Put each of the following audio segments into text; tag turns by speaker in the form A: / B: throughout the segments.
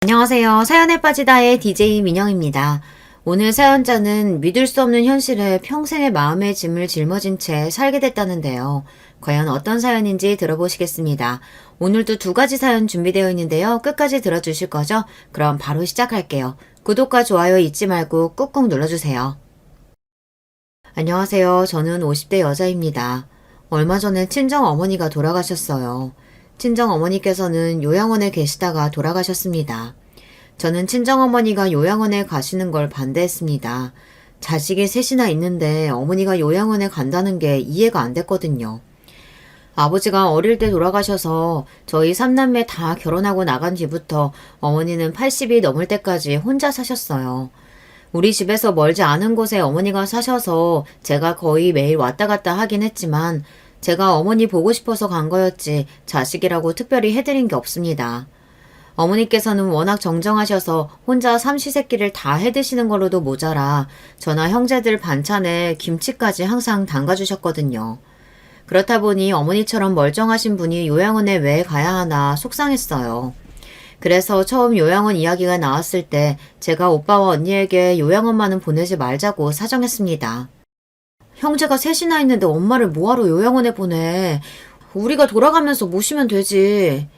A: 안녕하세요. 사연에 빠지다의 DJ 민영입니다. 오늘 사연자는 믿을 수 없는 현실에 평생의 마음의 짐을 짊어진 채 살게 됐다는데요. 과연 어떤 사연인지 들어보시겠습니다. 오늘도 두 가지 사연 준비되어 있는데요. 끝까지 들어주실 거죠? 그럼 바로 시작할게요. 구독과 좋아요 잊지 말고 꾹꾹 눌러주세요. 안녕하세요. 저는 50대 여자입니다. 얼마 전에 친정 어머니가 돌아가셨어요. 친정 어머니께서는 요양원에 계시다가 돌아가셨습니다. 저는 친정 어머니가 요양원에 가시는 걸 반대했습니다. 자식이 셋이나 있는데 어머니가 요양원에 간다는 게 이해가 안 됐거든요. 아버지가 어릴 때 돌아가셔서 저희 삼남매 다 결혼하고 나간 뒤부터 어머니는 80이 넘을 때까지 혼자 사셨어요. 우리 집에서 멀지 않은 곳에 어머니가 사셔서 제가 거의 매일 왔다 갔다 하긴 했지만 제가 어머니 보고 싶어서 간 거였지 자식이라고 특별히 해드린 게 없습니다. 어머니께서는 워낙 정정하셔서 혼자 삼시세끼를 다 해드시는 걸로도 모자라 저나 형제들 반찬에 김치까지 항상 담가주셨거든요. 그렇다 보니 어머니처럼 멀쩡하신 분이 요양원에 왜 가야 하나 속상했어요. 그래서 처음 요양원 이야기가 나왔을 때 제가 오빠와 언니에게 요양원만은 보내지 말자고 사정했습니다. 형제가 셋이나 있는데 엄마를 뭐하러 요양원에 보내. 우리가 돌아가면서 모시면 되지.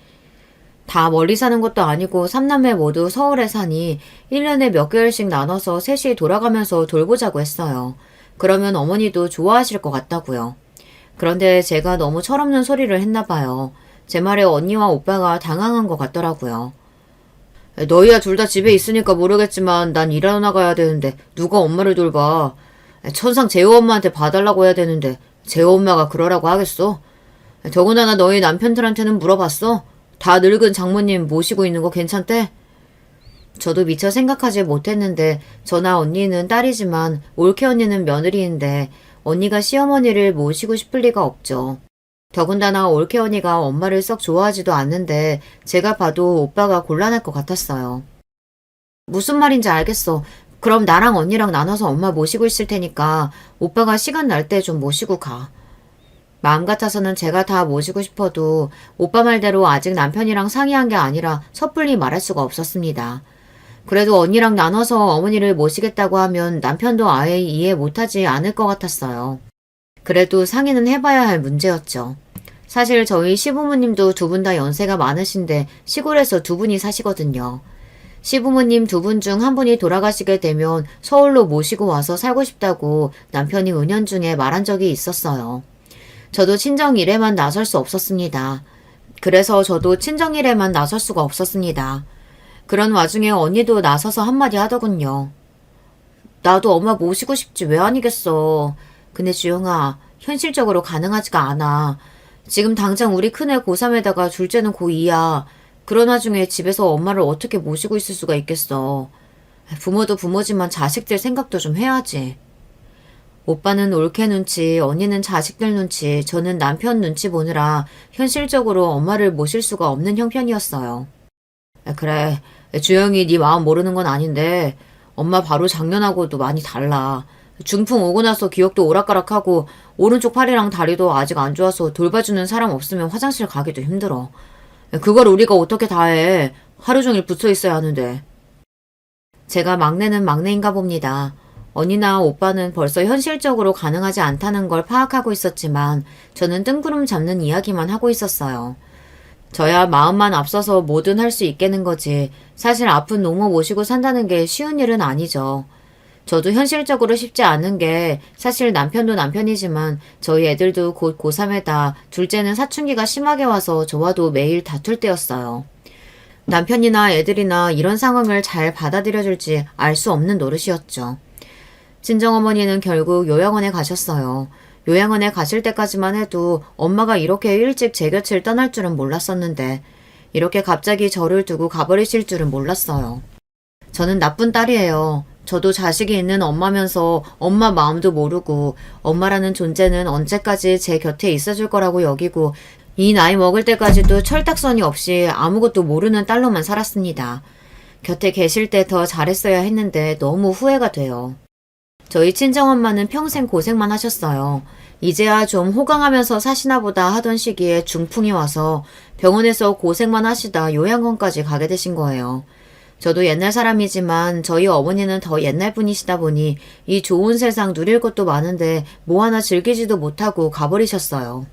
A: 다 멀리 사는 것도 아니고 삼남매 모두 서울에 사니 1년에 몇 개월씩 나눠서 셋이 돌아가면서 돌보자고 했어요. 그러면 어머니도 좋아하실 것 같다고요. 그런데 제가 너무 철없는 소리를 했나 봐요. 제 말에 언니와 오빠가 당황한 것 같더라고요. 너희야 둘 다 집에 있으니까 모르겠지만 난 일하러 나가야 되는데 누가 엄마를 돌봐. 천상 재호 엄마한테 봐달라고 해야 되는데 재호 엄마가 그러라고 하겠어? 더군다나 너희 남편들한테는 물어봤어? 다 늙은 장모님 모시고 있는 거 괜찮대? 저도 미처 생각하지 못했는데 저나 언니는 딸이지만 올케 언니는 며느리인데 언니가 시어머니를 모시고 싶을 리가 없죠. 더군다나 올케 언니가 엄마를 썩 좋아하지도 않는데 제가 봐도 오빠가 곤란할 것 같았어요. 무슨 말인지 알겠어. 그럼 나랑 언니랑 나눠서 엄마 모시고 있을 테니까 오빠가 시간 날 때 좀 모시고 가. 마음 같아서는 제가 다 모시고 싶어도 오빠 말대로 아직 남편이랑 상의한 게 아니라 섣불리 말할 수가 없었습니다. 그래도 언니랑 나눠서 어머니를 모시겠다고 하면 남편도 아예 이해 못하지 않을 것 같았어요. 그래도 상의는 해봐야 할 문제였죠. 사실 저희 시부모님도 두 분 다 연세가 많으신데 시골에서 두 분이 사시거든요. 시부모님 두 분 중 한 분이 돌아가시게 되면 서울로 모시고 와서 살고 싶다고 남편이 은연중에 말한 적이 있었어요. 저도 친정일에만 나설 수 없었습니다. 그래서 저도 친정일에만 나설 수가 없었습니다. 그런 와중에 언니도 나서서 한마디 하더군요. 나도 엄마 모시고 싶지 왜 아니겠어. 근데 주영아, 현실적으로 가능하지가 않아. 지금 당장 우리 큰애 고3에다가 둘째는 고2야. 그런 와중에 집에서 엄마를 어떻게 모시고 있을 수가 있겠어. 부모도 부모지만 자식들 생각도 좀 해야지. 오빠는 올케 눈치, 언니는 자식들 눈치, 저는 남편 눈치 보느라 현실적으로 엄마를 모실 수가 없는 형편이었어요. 그래, 주영이 네 마음 모르는 건 아닌데 엄마 바로 작년하고도 많이 달라. 중풍 오고 나서 기억도 오락가락하고 오른쪽 팔이랑 다리도 아직 안 좋아서 돌봐주는 사람 없으면 화장실 가기도 힘들어. 그걸 우리가 어떻게 다 해. 하루 종일 붙어 있어야 하는데. 제가 막내는 막내인가 봅니다. 언니나 오빠는 벌써 현실적으로 가능하지 않다는 걸 파악하고 있었지만 저는 뜬구름 잡는 이야기만 하고 있었어요. 저야 마음만 앞서서 뭐든 할 수 있겠는 거지. 사실 아픈 노모 모시고 산다는 게 쉬운 일은 아니죠. 저도 현실적으로 쉽지 않은 게 사실 남편도 남편이지만 저희 애들도 곧 고3에다 둘째는 사춘기가 심하게 와서 저와도 매일 다툴 때였어요. 남편이나 애들이나 이런 상황을 잘 받아들여줄지 알 수 없는 노릇이었죠. 친정어머니는 결국 요양원에 가셨어요. 요양원에 가실 때까지만 해도 엄마가 이렇게 일찍 제 곁을 떠날 줄은 몰랐었는데 이렇게 갑자기 저를 두고 가버리실 줄은 몰랐어요. 저는 나쁜 딸이에요. 저도 자식이 있는 엄마면서 엄마 마음도 모르고 엄마라는 존재는 언제까지 제 곁에 있어줄 거라고 여기고 이 나이 먹을 때까지도 철딱서니 없이 아무것도 모르는 딸로만 살았습니다. 곁에 계실 때 더 잘했어야 했는데 너무 후회가 돼요. 저희 친정엄마는 평생 고생만 하셨어요. 이제야 좀 호강하면서 사시나 보다 하던 시기에 중풍이 와서 병원에서 고생만 하시다 요양원까지 가게 되신 거예요. 저도 옛날 사람이지만 저희 어머니는 더 옛날 분이시다 보니 이 좋은 세상 누릴 것도 많은데 뭐 하나 즐기지도 못하고 가버리셨어요.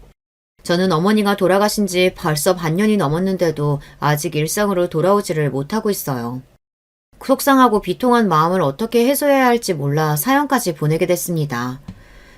A: 저는 어머니가 돌아가신 지 벌써 반년이 넘었는데도 아직 일상으로 돌아오지를 못하고 있어요. 속상하고 비통한 마음을 어떻게 해소해야 할지 몰라 사연까지 보내게 됐습니다.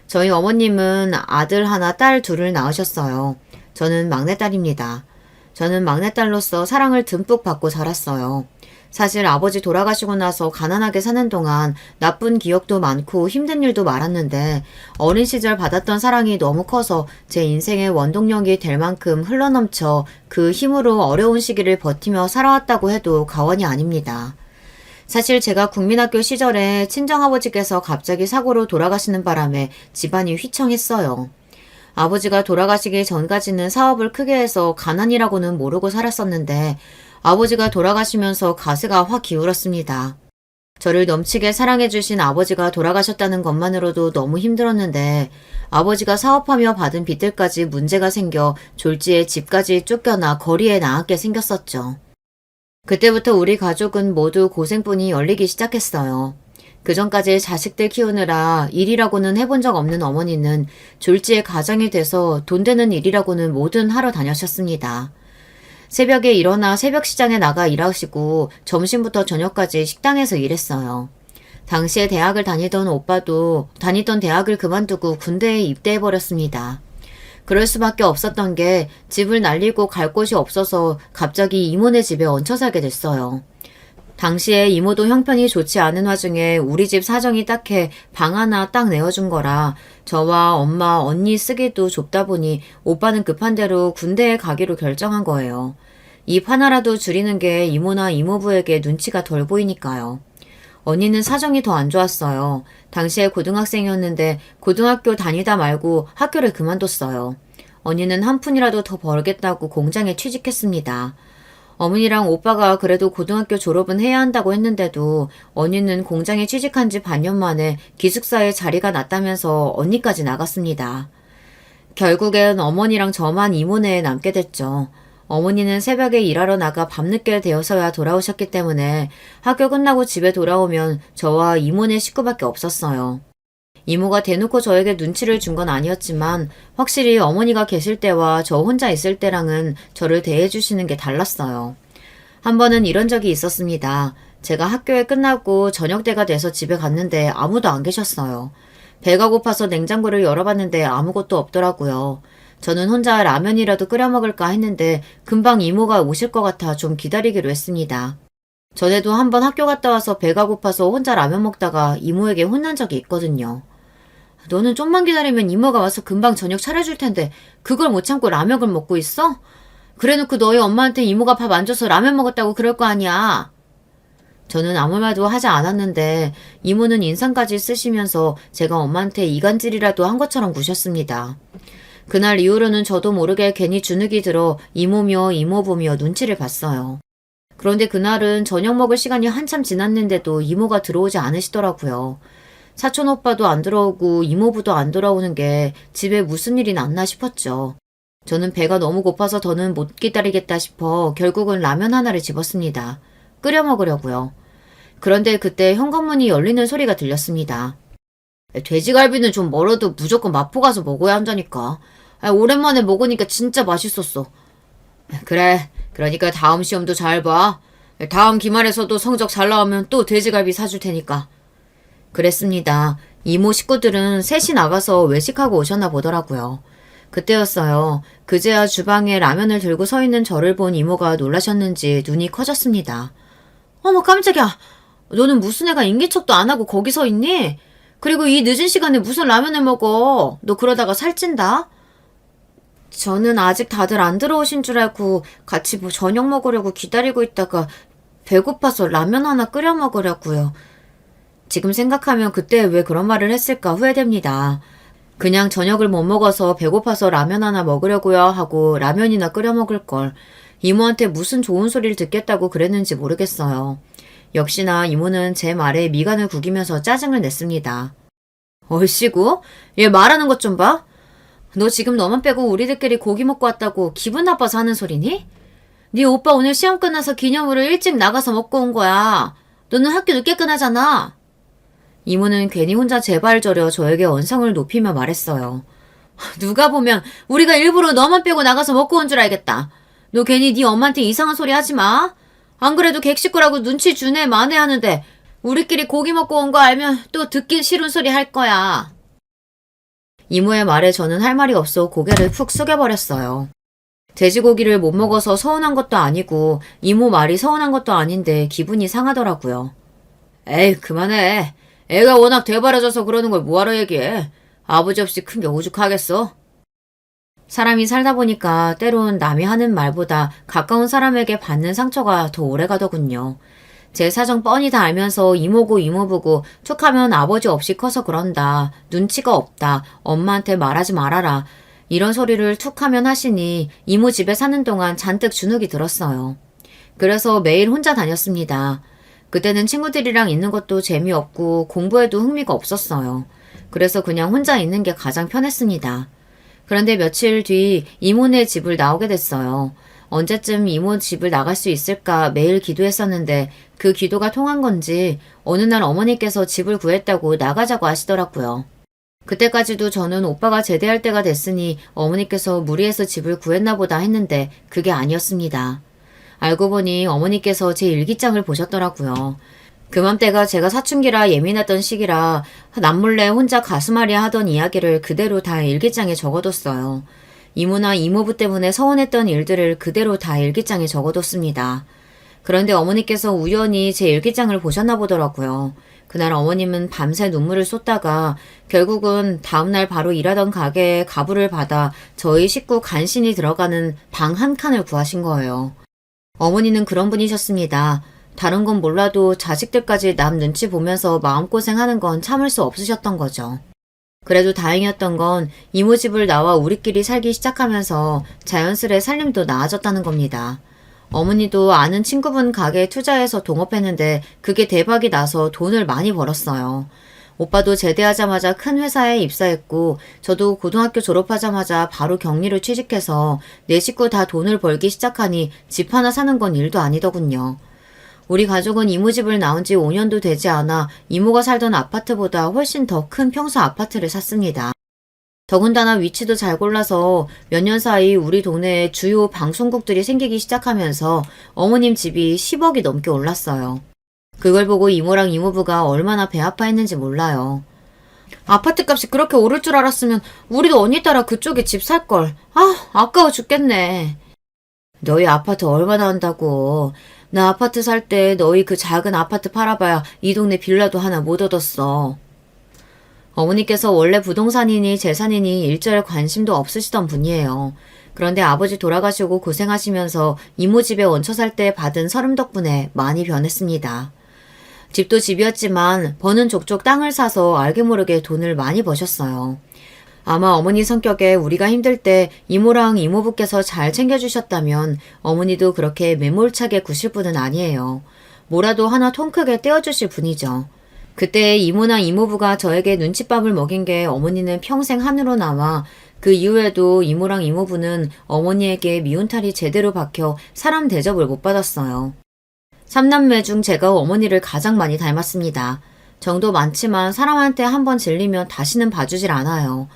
A: 저희 어머님은 아들 하나, 딸 둘을 낳으셨어요. 저는 막내딸입니다. 저는 막내딸로서 사랑을 듬뿍 받고 자랐어요. 사실 아버지 돌아가시고 나서 가난하게 사는 동안 나쁜 기억도 많고 힘든 일도 많았는데 어린 시절 받았던 사랑이 너무 커서 제 인생의 원동력이 될 만큼 흘러넘쳐 그 힘으로 어려운 시기를 버티며 살아왔다고 해도 과언이 아닙니다. 사실 제가 국민학교 시절에 친정아버지께서 갑자기 사고로 돌아가시는 바람에 집안이 휘청했어요. 아버지가 돌아가시기 전까지는 사업을 크게 해서 가난이라고는 모르고 살았었는데 아버지가 돌아가시면서 가세가 확 기울었습니다. 저를 넘치게 사랑해주신 아버지가 돌아가셨다는 것만으로도 너무 힘들었는데 아버지가 사업하며 받은 빚들까지 문제가 생겨 졸지에 집까지 쫓겨나 거리에 나앉게 생겼었죠. 그때부터 우리 가족은 모두 고생뿐이 열리기 시작했어요. 그전까지 자식들 키우느라 일이라고는 해본 적 없는 어머니는 졸지에 가장이 돼서 돈 되는 일이라고는 뭐든 하러 다녀셨습니다. 새벽에 일어나 새벽 시장에 나가 일하시고 점심부터 저녁까지 식당에서 일했어요. 당시에 대학을 다니던 오빠도 다니던 대학을 그만두고 군대에 입대해버렸습니다. 그럴 수밖에 없었던 게 집을 날리고 갈 곳이 없어서 갑자기 이모네 집에 얹혀 살게 됐어요. 당시에 이모도 형편이 좋지 않은 와중에 우리 집 사정이 딱해 방 하나 딱 내어준 거라 저와 엄마, 언니 쓰기도 좁다 보니 오빠는 급한 대로 군대에 가기로 결정한 거예요. 입 하나라도 줄이는 게 이모나 이모부에게 눈치가 덜 보이니까요. 언니는 사정이 더 안 좋았어요. 당시에 고등학생이었는데 고등학교 다니다 말고 학교를 그만뒀어요. 언니는 한 푼이라도 더 벌겠다고 공장에 취직했습니다. 어머니랑 오빠가 그래도 고등학교 졸업은 해야 한다고 했는데도 언니는 공장에 취직한 지 반년 만에 기숙사에 자리가 났다면서 언니까지 나갔습니다. 결국엔 어머니랑 저만 이모네에 남게 됐죠. 어머니는 새벽에 일하러 나가 밤늦게 되어서야 돌아오셨기 때문에 학교 끝나고 집에 돌아오면 저와 이모네 식구밖에 없었어요. 이모가 대놓고 저에게 눈치를 준 건 아니었지만 확실히 어머니가 계실 때와 저 혼자 있을 때랑은 저를 대해주시는 게 달랐어요. 한 번은 이런 적이 있었습니다. 제가 학교에 끝나고 저녁때가 돼서 집에 갔는데 아무도 안 계셨어요. 배가 고파서 냉장고를 열어봤는데 아무것도 없더라고요. 저는 혼자 라면이라도 끓여 먹을까 했는데 금방 이모가 오실 것 같아 좀 기다리기로 했습니다. 전에도 한번 학교 갔다 와서 배가 고파서 혼자 라면 먹다가 이모에게 혼난 적이 있거든요. 너는 좀만 기다리면 이모가 와서 금방 저녁 차려줄 텐데 그걸 못 참고 라면을 먹고 있어? 그래놓고 너희 엄마한테 이모가 밥 안 줘서 라면 먹었다고 그럴 거 아니야. 저는 아무 말도 하지 않았는데 이모는 인상까지 쓰시면서 제가 엄마한테 이간질이라도 한 것처럼 구셨습니다. 그날 이후로는 저도 모르게 괜히 주눅이 들어 이모며 이모부며 눈치를 봤어요. 그런데 그날은 저녁 먹을 시간이 한참 지났는데도 이모가 들어오지 않으시더라고요. 사촌 오빠도 안 들어오고 이모부도 안 돌아오는 게 집에 무슨 일이 났나 싶었죠. 저는 배가 너무 고파서 더는 못 기다리겠다 싶어 결국은 라면 하나를 집었습니다. 끓여 먹으려고요. 그런데 그때 현관문이 열리는 소리가 들렸습니다. 돼지갈비는 좀 멀어도 무조건 마포 가서 먹어야 한다니까. 오랜만에 먹으니까 진짜 맛있었어. 그래, 그러니까 다음 시험도 잘 봐. 다음 기말에서도 성적 잘 나오면 또 돼지갈비 사줄 테니까. 그랬습니다. 이모 식구들은 셋이 나가서 외식하고 오셨나 보더라고요. 그때였어요. 그제야 주방에 라면을 들고 서 있는 저를 본 이모가 놀라셨는지 눈이 커졌습니다. 어머 깜짝이야. 너는 무슨 애가 인기척도 안 하고 거기 서 있니? 그리고 이 늦은 시간에 무슨 라면을 먹어. 너 그러다가 살찐다. 저는 아직 다들 안 들어오신 줄 알고 같이 저녁 먹으려고 기다리고 있다가 배고파서 라면 하나 끓여 먹으려고요. 지금 생각하면 그때 왜 그런 말을 했을까 후회됩니다. 그냥 저녁을 못 먹어서 배고파서 라면 하나 먹으려고요 하고 라면이나 끓여 먹을 걸. 이모한테 무슨 좋은 소리를 듣겠다고 그랬는지 모르겠어요. 역시나 이모는 제 말에 미간을 구기면서 짜증을 냈습니다. 얼씨구? 얘 말하는 것 좀 봐. 너 지금 너만 빼고 우리들끼리 고기 먹고 왔다고 기분 나빠서 하는 소리니? 네 오빠 오늘 시험 끝나서 기념으로 일찍 나가서 먹고 온 거야. 너는 학교 늦게 끝나잖아. 이모는 괜히 혼자 제발 저려 저에게 언성을 높이며 말했어요. 누가 보면 우리가 일부러 너만 빼고 나가서 먹고 온 줄 알겠다. 너 괜히 네 엄마한테 이상한 소리 하지 마. 안 그래도 객식구라고 눈치 주네 마네 하는데 우리끼리 고기 먹고 온 거 알면 또 듣기 싫은 소리 할 거야. 이모의 말에 저는 할 말이 없어 고개를 푹 숙여버렸어요. 돼지고기를 못 먹어서 서운한 것도 아니고 이모 말이 서운한 것도 아닌데 기분이 상하더라고요. 에이 그만해. 애가 워낙 대바라져서 그러는 걸 뭐하러 얘기해. 아버지 없이 큰 게 오죽하겠어? 사람이 살다 보니까 때론 남이 하는 말보다 가까운 사람에게 받는 상처가 더 오래가더군요. 제 사정 뻔히 다 알면서 이모고 이모부고 툭하면 아버지 없이 커서 그런다. 눈치가 없다. 엄마한테 말하지 말아라. 이런 소리를 툭하면 하시니 이모 집에 사는 동안 잔뜩 주눅이 들었어요. 그래서 매일 혼자 다녔습니다. 그때는 친구들이랑 있는 것도 재미없고 공부에도 흥미가 없었어요. 그래서 그냥 혼자 있는 게 가장 편했습니다. 그런데 며칠 뒤 이모네 집을 나오게 됐어요. 언제쯤 이모 집을 나갈 수 있을까 매일 기도했었는데 그 기도가 통한 건지 어느 날 어머니께서 집을 구했다고 나가자고 하시더라고요. 그때까지도 저는 오빠가 제대할 때가 됐으니 어머니께서 무리해서 집을 구했나 보다 했는데 그게 아니었습니다. 알고 보니 어머니께서 제 일기장을 보셨더라고요. 그맘때가 제가 사춘기라 예민했던 시기라 남몰래 혼자 가슴앓이 하던 이야기를 그대로 다 일기장에 적어뒀어요. 이모나 이모부 때문에 서운했던 일들을 그대로 다 일기장에 적어뒀습니다. 그런데 어머니께서 우연히 제 일기장을 보셨나 보더라고요. 그날 어머님은 밤새 눈물을 쏟다가 결국은 다음날 바로 일하던 가게에 가부를 받아 저희 식구 간신히 들어가는 방 한 칸을 구하신 거예요. 어머니는 그런 분이셨습니다. 다른 건 몰라도 자식들까지 남 눈치 보면서 마음고생하는 건 참을 수 없으셨던 거죠. 그래도 다행이었던 건 이모 집을 나와 우리끼리 살기 시작하면서 자연스레 살림도 나아졌다는 겁니다. 어머니도 아는 친구분 가게에 투자해서 동업했는데 그게 대박이 나서 돈을 많이 벌었어요. 오빠도 제대하자마자 큰 회사에 입사했고 저도 고등학교 졸업하자마자 바로 격리로 취직해서 내 식구 다 돈을 벌기 시작하니 집 하나 사는 건 일도 아니더군요. 우리 가족은 이모 집을 나온 지 5년도 되지 않아 이모가 살던 아파트보다 훨씬 더 큰 평수 아파트를 샀습니다. 더군다나 위치도 잘 골라서 몇 년 사이 우리 동네에 주요 방송국들이 생기기 시작하면서 어머님 집이 10억이 넘게 올랐어요. 그걸 보고 이모랑 이모부가 얼마나 배 아파했는지 몰라요. 아파트값이 그렇게 오를 줄 알았으면 우리도 언니 따라 그쪽에 집 살걸. 아까워 죽겠네. 너희 아파트 얼마나 한다고. 나 아파트 살 때 너희 그 작은 아파트 팔아봐야 이 동네 빌라도 하나 못 얻었어. 어머니께서 원래 부동산이니 재산이니 일절 관심도 없으시던 분이에요. 그런데 아버지 돌아가시고 고생하시면서 이모 집에 얹혀 살 때 받은 서름 덕분에 많이 변했습니다. 집도 집이었지만 버는 족족 땅을 사서 알게 모르게 돈을 많이 버셨어요. 아마 어머니 성격에 우리가 힘들 때 이모랑 이모부께서 잘 챙겨주셨다면 어머니도 그렇게 매몰차게 구실 분은 아니에요. 뭐라도 하나 통 크게 떼어주실 분이죠. 그때 이모나 이모부가 저에게 눈칫밥을 먹인 게 어머니는 평생 한으로 남아 그 이후에도 이모랑 이모부는 어머니에게 미운탈이 제대로 박혀 사람 대접을 못 받았어요. 3남매 중 제가 어머니를 가장 많이 닮았습니다. 정도 많지만 사람한테 한번 질리면 다시는 봐주질 않아요.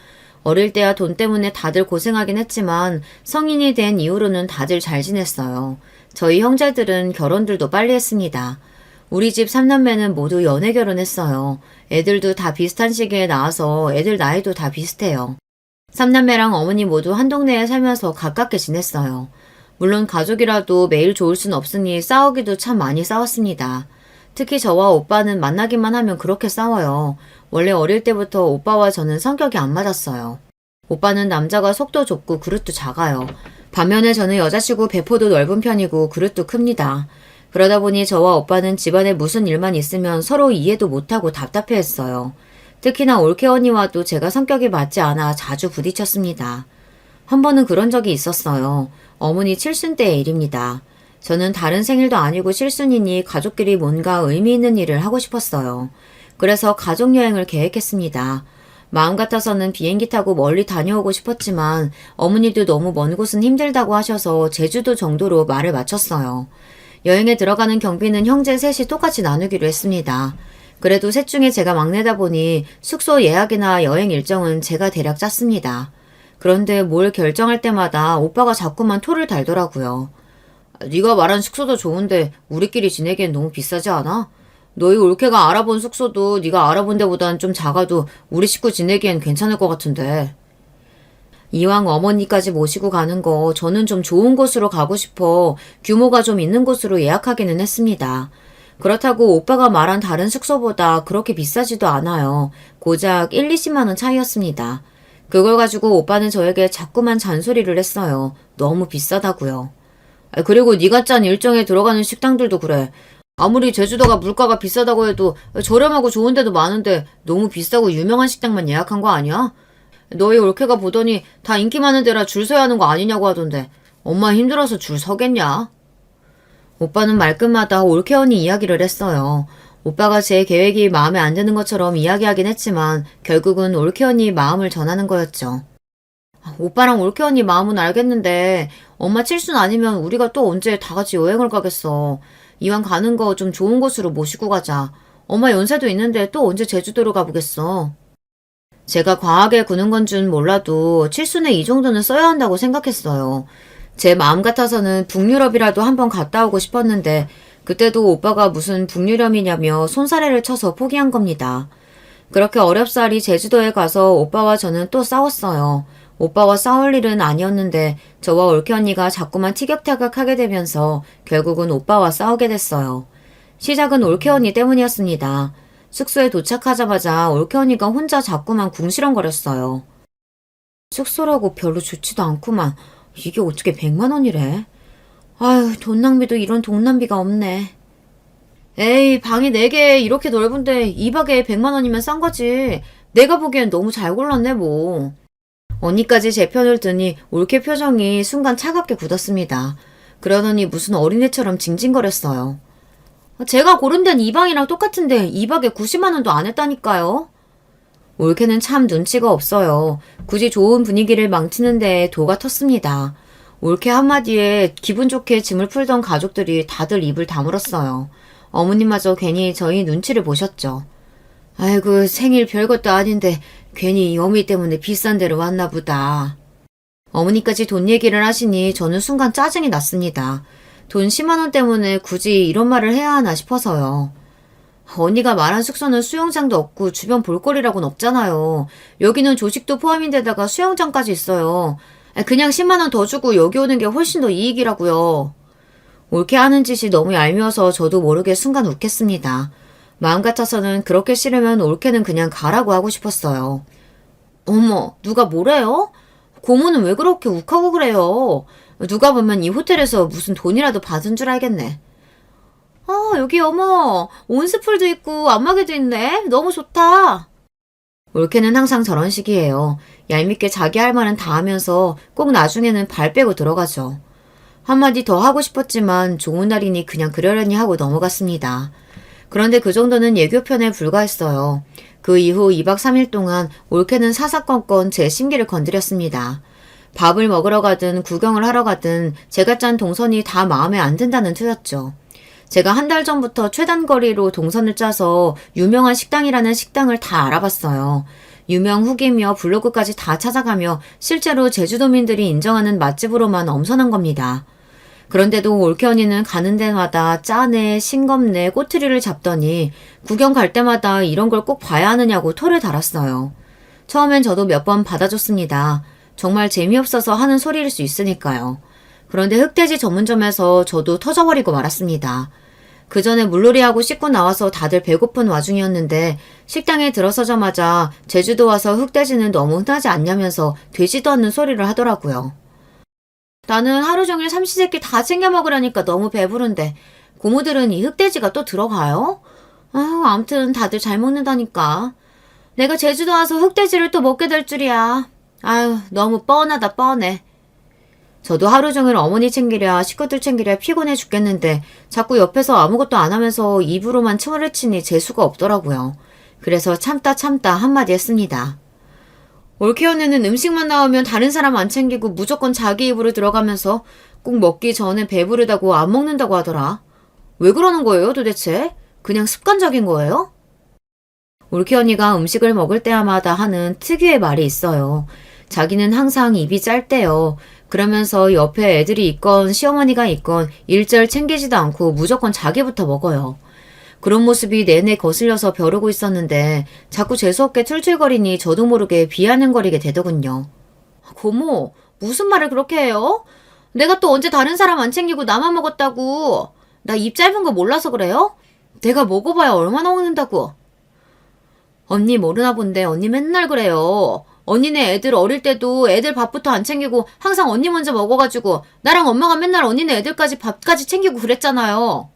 A: 어릴 때야 돈 때문에 다들 고생하긴 했지만 성인이 된 이후로는 다들 잘 지냈어요. 저희 형제들은 결혼들도 빨리 했습니다. 우리 집 3남매는 모두 연애 결혼했어요. 애들도 다 비슷한 시기에 낳아서 애들 나이도 다 비슷해요. 3남매랑 어머니 모두 한 동네에 살면서 가깝게 지냈어요. 물론 가족이라도 매일 좋을 순 없으니 싸우기도 참 많이 싸웠습니다. 특히 저와 오빠는 만나기만 하면 그렇게 싸워요. 원래 어릴 때부터 오빠와 저는 성격이 안 맞았어요. 오빠는 남자가 속도 좁고 그릇도 작아요. 반면에 저는 여자치고 배포도 넓은 편이고 그릇도 큽니다. 그러다 보니 저와 오빠는 집안에 무슨 일만 있으면 서로 이해도 못하고 답답해했어요. 특히나 올케 언니와도 제가 성격이 맞지 않아 자주 부딪혔습니다. 한 번은 그런 적이 있었어요. 어머니 칠순 때의 일입니다. 저는 다른 생일도 아니고 칠순이니 가족끼리 뭔가 의미 있는 일을 하고 싶었어요. 그래서 가족여행을 계획했습니다. 마음 같아서는 비행기 타고 멀리 다녀오고 싶었지만 어머니도 너무 먼 곳은 힘들다고 하셔서 제주도 정도로 말을 마쳤어요. 여행에 들어가는 경비는 형제 셋이 똑같이 나누기로 했습니다. 그래도 셋 중에 제가 막내다 보니 숙소 예약이나 여행 일정은 제가 대략 짰습니다. 그런데 뭘 결정할 때마다 오빠가 자꾸만 토를 달더라고요. 네가 말한 숙소도 좋은데 우리끼리 지내기엔 너무 비싸지 않아? 너희 올케가 알아본 숙소도 네가 알아본 데보단 좀 작아도 우리 식구 지내기엔 괜찮을 것 같은데. 이왕 어머니까지 모시고 가는 거 저는 좀 좋은 곳으로 가고 싶어 규모가 좀 있는 곳으로 예약하기는 했습니다. 그렇다고 오빠가 말한 다른 숙소보다 그렇게 비싸지도 않아요. 고작 1, 20만 원 차이였습니다. 그걸 가지고 오빠는 저에게 자꾸만 잔소리를 했어요. 너무 비싸다고요. 그리고 네가 짠 일정에 들어가는 식당들도 그래. 아무리 제주도가 물가가 비싸다고 해도 저렴하고 좋은 데도 많은데 너무 비싸고 유명한 식당만 예약한 거 아니야? 너희 올케가 보더니 다 인기 많은 데라 줄 서야 하는 거 아니냐고 하던데 엄마 힘들어서 줄 서겠냐? 오빠는 말끝마다 올케 언니 이야기를 했어요. 오빠가 제 계획이 마음에 안 드는 것처럼 이야기하긴 했지만 결국은 올케 언니 마음을 전하는 거였죠. 오빠랑 올케 언니 마음은 알겠는데 엄마 칠순 아니면 우리가 또 언제 다 같이 여행을 가겠어. 이왕 가는 거 좀 좋은 곳으로 모시고 가자. 엄마 연세도 있는데 또 언제 제주도로 가보겠어. 제가 과하게 구는 건 줄 몰라도 칠순에 이 정도는 써야 한다고 생각했어요. 제 마음 같아서는 북유럽이라도 한번 갔다 오고 싶었는데 그때도 오빠가 무슨 북유럽이냐며 손사래를 쳐서 포기한 겁니다. 그렇게 어렵사리 제주도에 가서 오빠와 저는 또 싸웠어요. 오빠와 싸울 일은 아니었는데 저와 올케 언니가 자꾸만 티격태격하게 되면서 결국은 오빠와 싸우게 됐어요. 시작은 올케 언니 때문이었습니다. 숙소에 도착하자마자 올케 언니가 혼자 자꾸만 궁시렁거렸어요. 숙소라고 별로 좋지도 않구만. 이게 어떻게 100만 원이래? 아유, 돈 낭비도 이런 돈 낭비가 없네. 에이, 방이 4개 이렇게 넓은데 2박에 100만 원이면 싼 거지. 내가 보기엔 너무 잘 골랐네 뭐. 언니까지 제 편을 드니 올케 표정이 순간 차갑게 굳었습니다. 그러더니 무슨 어린애처럼 징징거렸어요. 제가 고른 데는 이 방이랑 똑같은데 2박에 90만 원도 안 했다니까요. 올케는 참 눈치가 없어요. 굳이 좋은 분위기를 망치는 데에 도가 텄습니다. 올케 한마디에 기분 좋게 짐을 풀던 가족들이 다들 입을 다물었어요. 어머님마저 괜히 저희 눈치를 보셨죠. 아이고 생일 별것도 아닌데 괜히 어미 때문에 비싼 데로 왔나 보다. 어머니까지 돈 얘기를 하시니 저는 순간 짜증이 났습니다. 돈 10만 원 때문에 굳이 이런 말을 해야 하나 싶어서요. 언니가 말한 숙소는 수영장도 없고 주변 볼거리라고는 없잖아요. 여기는 조식도 포함인데다가 수영장까지 있어요. 그냥 10만 원 더 주고 여기 오는 게 훨씬 더 이익이라고요. 올케 하는 짓이 너무 얄미워서 저도 모르게 순간 욱했습니다. 마음 같아서는 그렇게 싫으면 올케는 그냥 가라고 하고 싶었어요. 어머, 누가 뭐래요? 고모는 왜 그렇게 욱하고 그래요? 누가 보면 이 호텔에서 무슨 돈이라도 받은 줄 알겠네. 여기 어머, 온스풀도 있고 안마기도 있네. 너무 좋다. 올케는 항상 저런 식이에요. 얄밉게 자기 할 말은 다 하면서 꼭 나중에는 발 빼고 들어가죠. 한마디 더 하고 싶었지만 좋은 날이니 그냥 그러려니 하고 넘어갔습니다. 그런데 그 정도는 예교편에 불과했어요. 그 이후 2박 3일 동안 올케는 사사건건 제 심기를 건드렸습니다. 밥을 먹으러 가든 구경을 하러 가든 제가 짠 동선이 다 마음에 안 든다는 투였죠. 제가 한 달 전부터 최단거리로 동선을 짜서 유명한 식당이라는 식당을 다 알아봤어요. 유명 후기며 블로그까지 다 찾아가며 실제로 제주도민들이 인정하는 맛집으로만 엄선한 겁니다. 그런데도 올케 언니는 가는 데마다 짜네, 싱겁네, 꼬투리를 잡더니 구경 갈 때마다 이런 걸 꼭 봐야 하느냐고 토를 달았어요. 처음엔 저도 몇 번 받아줬습니다. 정말 재미없어서 하는 소리일 수 있으니까요. 그런데 흑돼지 전문점에서 저도 터져버리고 말았습니다. 그 전에 물놀이하고 씻고 나와서 다들 배고픈 와중이었는데 식당에 들어서자마자 제주도 와서 흑돼지는 너무 흔하지 않냐면서 되지도 않는 소리를 하더라고요. 나는 하루 종일 삼시세끼 다 챙겨 먹으라니까 너무 배부른데 고모들은 이 흑돼지가 또 들어가요? 아무튼 다들 잘 먹는다니까. 내가 제주도 와서 흑돼지를 또 먹게 될 줄이야. 너무 뻔하다 뻔해. 저도 하루 종일 어머니 챙기랴 식구들 챙기랴 피곤해 죽겠는데 자꾸 옆에서 아무것도 안 하면서 입으로만 침을 치니 재수가 없더라고요. 그래서 참다 한마디 했습니다. 올케 언니는 음식만 나오면 다른 사람 안 챙기고 무조건 자기 입으로 들어가면서 꼭 먹기 전에 배부르다고 안 먹는다고 하더라. 왜 그러는 거예요, 도대체? 그냥 습관적인 거예요? 올케 언니가 음식을 먹을 때마다 하는 특유의 말이 있어요. 자기는 항상 입이 짧대요. 그러면서 옆에 애들이 있건 시어머니가 있건 일절 챙기지도 않고 무조건 자기부터 먹어요. 그런 모습이 내내 거슬려서 벼르고 있었는데 자꾸 재수없게 툴툴거리니 저도 모르게 비아냥거리게 되더군요. 고모, 무슨 말을 그렇게 해요? 내가 또 언제 다른 사람 안 챙기고 나만 먹었다고. 나 입 짧은 거 몰라서 그래요? 내가 먹어봐야 얼마나 먹는다고. 언니 모르나 본데 언니 맨날 그래요. 언니네 애들 어릴 때도 애들 밥부터 안 챙기고 항상 언니 먼저 먹어가지고 나랑 엄마가 맨날 언니네 애들까지 밥까지 챙기고 그랬잖아요.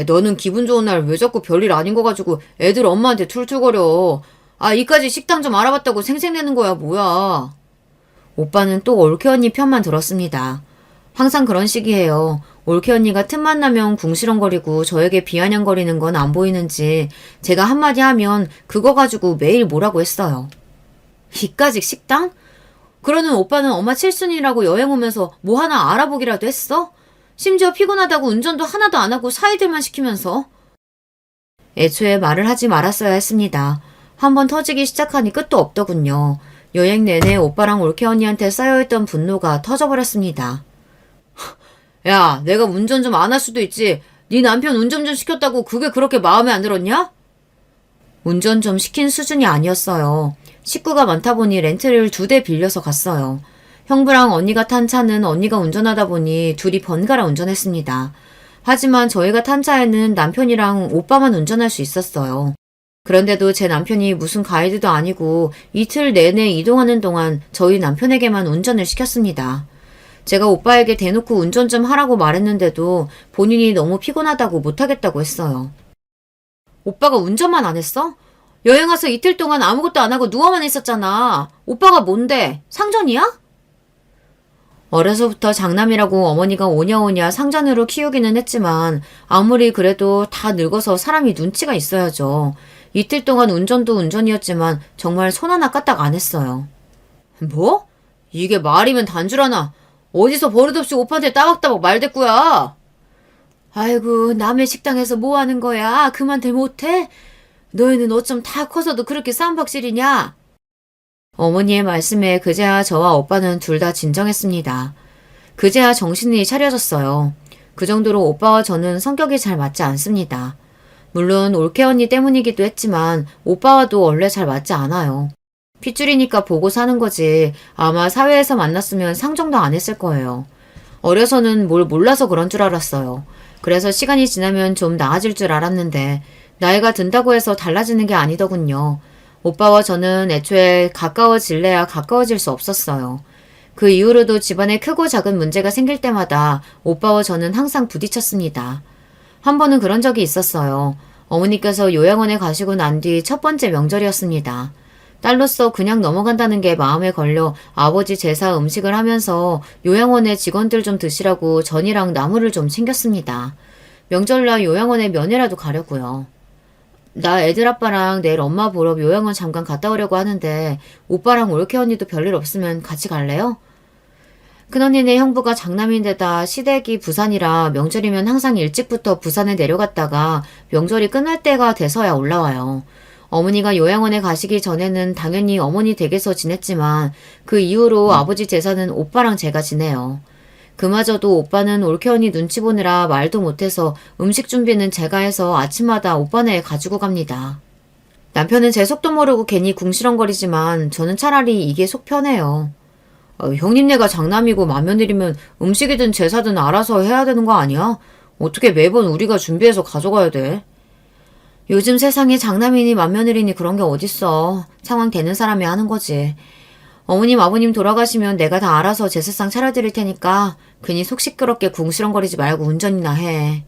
A: 너는 기분 좋은 날 왜 자꾸 별일 아닌 거 가지고 애들 엄마한테 툴툴거려. 아, 이까지 식당 좀 알아봤다고 생색내는 거야, 뭐야. 오빠는 또 올케 언니 편만 들었습니다. 항상 그런 식이에요. 올케 언니가 틈만 나면 궁시렁거리고 저에게 비아냥거리는 건 안 보이는지 제가 한마디 하면 그거 가지고 매일 뭐라고 했어요. 이까지 식당? 그러는 오빠는 엄마 칠순이라고 여행 오면서 뭐 하나 알아보기라도 했어? 심지어 피곤하다고 운전도 하나도 안 하고 사이들만 시키면서. 애초에 말을 하지 말았어야 했습니다. 한번 터지기 시작하니 끝도 없더군요. 여행 내내 오빠랑 올케 언니한테 쌓여있던 분노가 터져버렸습니다. 야, 내가 운전 좀 안 할 수도 있지. 네 남편 운전 좀 시켰다고 그게 그렇게 마음에 안 들었냐? 운전 좀 시킨 수준이 아니었어요. 식구가 많다 보니 렌트를 2대 빌려서 갔어요. 형부랑 언니가 탄 차는 언니가 운전하다 보니 둘이 번갈아 운전했습니다. 하지만 저희가 탄 차에는 남편이랑 오빠만 운전할 수 있었어요. 그런데도 제 남편이 무슨 가이드도 아니고 이틀 내내 이동하는 동안 저희 남편에게만 운전을 시켰습니다. 제가 오빠에게 대놓고 운전 좀 하라고 말했는데도 본인이 너무 피곤하다고 못하겠다고 했어요. 오빠가 운전만 안 했어? 여행 와서 이틀 동안 아무것도 안 하고 누워만 있었잖아. 오빠가 뭔데? 상전이야? 어려서부터 장남이라고 어머니가 오냐오냐 상전으로 키우기는 했지만 아무리 그래도 다 늙어서 사람이 눈치가 있어야죠. 이틀 동안 운전도 운전이었지만 정말 손 하나 까딱 안 했어요. 뭐? 이게 말이면 단줄하나. 어디서 버릇없이 오빠한테 따박따박 말대꾸야. 아이고, 남의 식당에서 뭐 하는 거야? 그만 대 못해? 너희는 어쩜 다 커서도 그렇게 쌈박질이냐? 어머니의 말씀에 그제야 저와 오빠는 둘 다 진정했습니다. 그제야 정신이 차려졌어요. 그 정도로 오빠와 저는 성격이 잘 맞지 않습니다. 물론 올케 언니 때문이기도 했지만 오빠와도 원래 잘 맞지 않아요. 핏줄이니까 보고 사는 거지 아마 사회에서 만났으면 상정도 안 했을 거예요. 어려서는 뭘 몰라서 그런 줄 알았어요. 그래서 시간이 지나면 좀 나아질 줄 알았는데 나이가 든다고 해서 달라지는 게 아니더군요. 오빠와 저는 애초에 가까워질래야 가까워질 수 없었어요. 그 이후로도 집안에 크고 작은 문제가 생길 때마다 오빠와 저는 항상 부딪혔습니다. 한 번은 그런 적이 있었어요. 어머니께서 요양원에 가시고 난 뒤 첫 번째 명절이었습니다. 딸로서 그냥 넘어간다는 게 마음에 걸려 아버지 제사 음식을 하면서 요양원의 직원들 좀 드시라고 전이랑 나물을 좀 챙겼습니다. 명절날 요양원에 면회라도 가려고요. 나 애들 아빠랑 내일 엄마 보러 요양원 잠깐 갔다 오려고 하는데 오빠랑 올케 언니도 별일 없으면 같이 갈래요? 큰언니네 형부가 장남인데다 시댁이 부산이라 명절이면 항상 일찍부터 부산에 내려갔다가 명절이 끝날 때가 돼서야 올라와요. 어머니가 요양원에 가시기 전에는 당연히 어머니 댁에서 지냈지만 그 이후로 아버지 제사는 오빠랑 제가 지내요. 그마저도 오빠는 올케 언니 눈치 보느라 말도 못해서 음식 준비는 제가 해서 아침마다 오빠네 가지고 갑니다. 남편은 제 속도 모르고 괜히 궁시렁거리지만 저는 차라리 이게 속 편해요. 형님네가 장남이고 맏며느리면 음식이든 제사든 알아서 해야 되는 거 아니야? 어떻게 매번 우리가 준비해서 가져가야 돼? 요즘 세상에 장남이니 맏며느리니 그런 게 어딨어. 상황 되는 사람이 하는 거지. 어머님 아버님 돌아가시면 내가 다 알아서 제사상 차려드릴 테니까 괜히 속 시끄럽게 궁시렁거리지 말고 운전이나 해.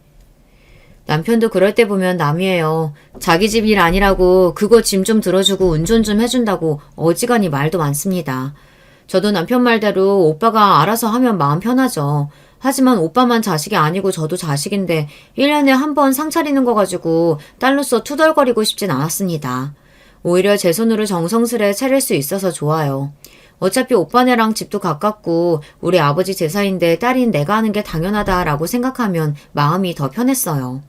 A: 남편도 그럴 때 보면 남이에요. 자기 집 일 아니라고 그거 짐 좀 들어주고 운전 좀 해준다고 어지간히 말도 많습니다. 저도 남편 말대로 오빠가 알아서 하면 마음 편하죠. 하지만 오빠만 자식이 아니고 저도 자식인데 1년에 한 번 상 차리는 거 가지고 딸로서 투덜거리고 싶진 않았습니다. 오히려 제 손으로 정성스레 차릴 수 있어서 좋아요. 어차피 오빠네랑 집도 가깝고 우리 아버지 제사인데 딸인 내가 하는 게 당연하다라고 생각하면 마음이 더 편했어요.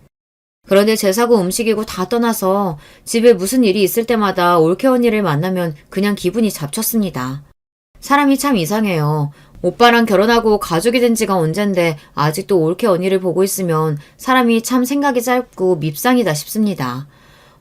A: 그런데 제사고 음식이고 다 떠나서 집에 무슨 일이 있을 때마다 올케 언니를 만나면 그냥 기분이 잡쳤습니다. 사람이 참 이상해요. 오빠랑 결혼하고 가족이 된 지가 언젠데 아직도 올케 언니를 보고 있으면 사람이 참 생각이 짧고 밉상이다 싶습니다.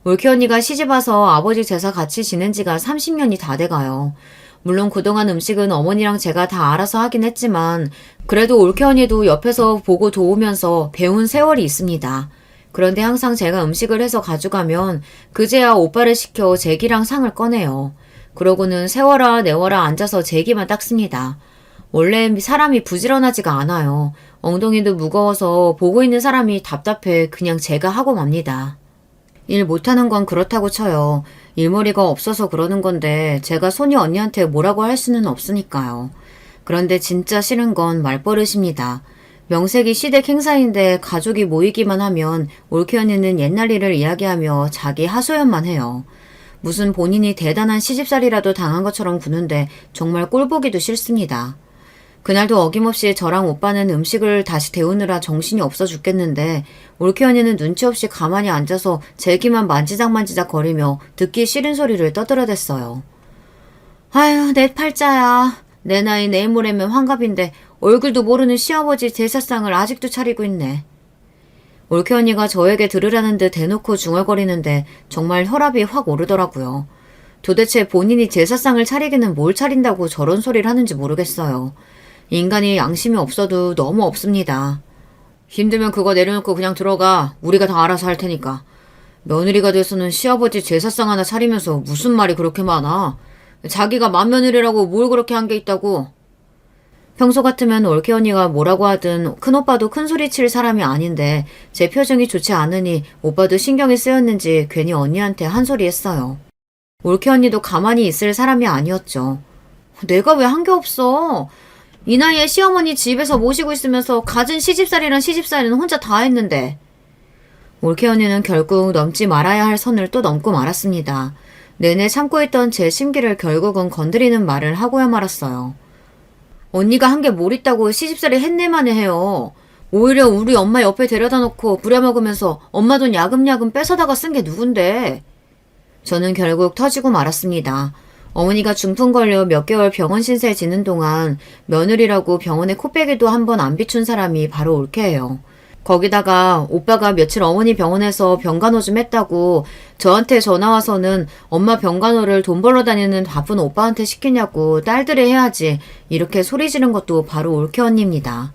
A: 올케 언니가 시집와서 아버지 제사 같이 지낸 지가 30년이 다 돼가요. 물론 그동안 음식은 어머니랑 제가 다 알아서 하긴 했지만 그래도 올케 언니도 옆에서 보고 도우면서 배운 세월이 있습니다. 그런데 항상 제가 음식을 해서 가져가면 그제야 오빠를 시켜 제기랑 상을 꺼내요. 그러고는 세워라 내워라 앉아서 제기만 닦습니다. 원래 사람이 부지런하지가 않아요. 엉덩이도 무거워서 보고 있는 사람이 답답해 그냥 제가 하고 맙니다. 일 못하는 건 그렇다고 쳐요. 일머리가 없어서 그러는 건데 제가 손이 언니한테 뭐라고 할 수는 없으니까요. 그런데 진짜 싫은 건 말버릇입니다. 명색이 시댁 행사인데 가족이 모이기만 하면 올케 언니는 옛날 일을 이야기하며 자기 하소연만 해요. 무슨 본인이 대단한 시집살이라도 당한 것처럼 구는데 정말 꼴보기도 싫습니다. 그날도 어김없이 저랑 오빠는 음식을 다시 데우느라 정신이 없어 죽겠는데 올케 언니는 눈치 없이 가만히 앉아서 제기만 만지작만지작 거리며 듣기 싫은 소리를 떠들어댔어요. 아유, 내 팔자야. 내 나이 내일 모레면 환갑인데 얼굴도 모르는 시아버지 제사상을 아직도 차리고 있네. 올케 언니가 저에게 들으라는 듯 대놓고 중얼거리는데 정말 혈압이 확 오르더라고요. 도대체 본인이 제사상을 차리기는 뭘 차린다고 저런 소리를 하는지 모르겠어요. 인간이 양심이 없어도 너무 없습니다. 힘들면 그거 내려놓고 그냥 들어가. 우리가 다 알아서 할 테니까. 며느리가 돼서는 시아버지 제사상 하나 차리면서 무슨 말이 그렇게 많아. 자기가 맏며느리라고 뭘 그렇게 한 게 있다고. 평소 같으면 올케 언니가 뭐라고 하든 큰오빠도 큰소리 칠 사람이 아닌데 제 표정이 좋지 않으니 오빠도 신경이 쓰였는지 괜히 언니한테 한 소리 했어요. 올케 언니도 가만히 있을 사람이 아니었죠. 내가 왜 한 게 없어? 이 나이에 시어머니 집에서 모시고 있으면서 갖은 시집살이란 시집살이는 혼자 다 했는데. 올케 언니는 결국 넘지 말아야 할 선을 또 넘고 말았습니다. 내내 참고 있던 제 심기를 결국은 건드리는 말을 하고야 말았어요. 언니가 한 게 뭘 있다고 시집살이 했네만 해요. 오히려 우리 엄마 옆에 데려다 놓고 부려먹으면서 엄마 돈 야금야금 뺏어다가 쓴 게 누군데. 저는 결국 터지고 말았습니다. 어머니가 중풍 걸려 몇 개월 병원 신세 지는 동안 며느리라고 병원에 코빼기도 한 번 안 비춘 사람이 바로 올케예요. 거기다가 오빠가 며칠 어머니 병원에서 병간호 좀 했다고 저한테 전화와서는 엄마 병간호를 돈 벌러 다니는 바쁜 오빠한테 시키냐고 딸들이 해야지 이렇게 소리 지른 것도 바로 올케 언니입니다.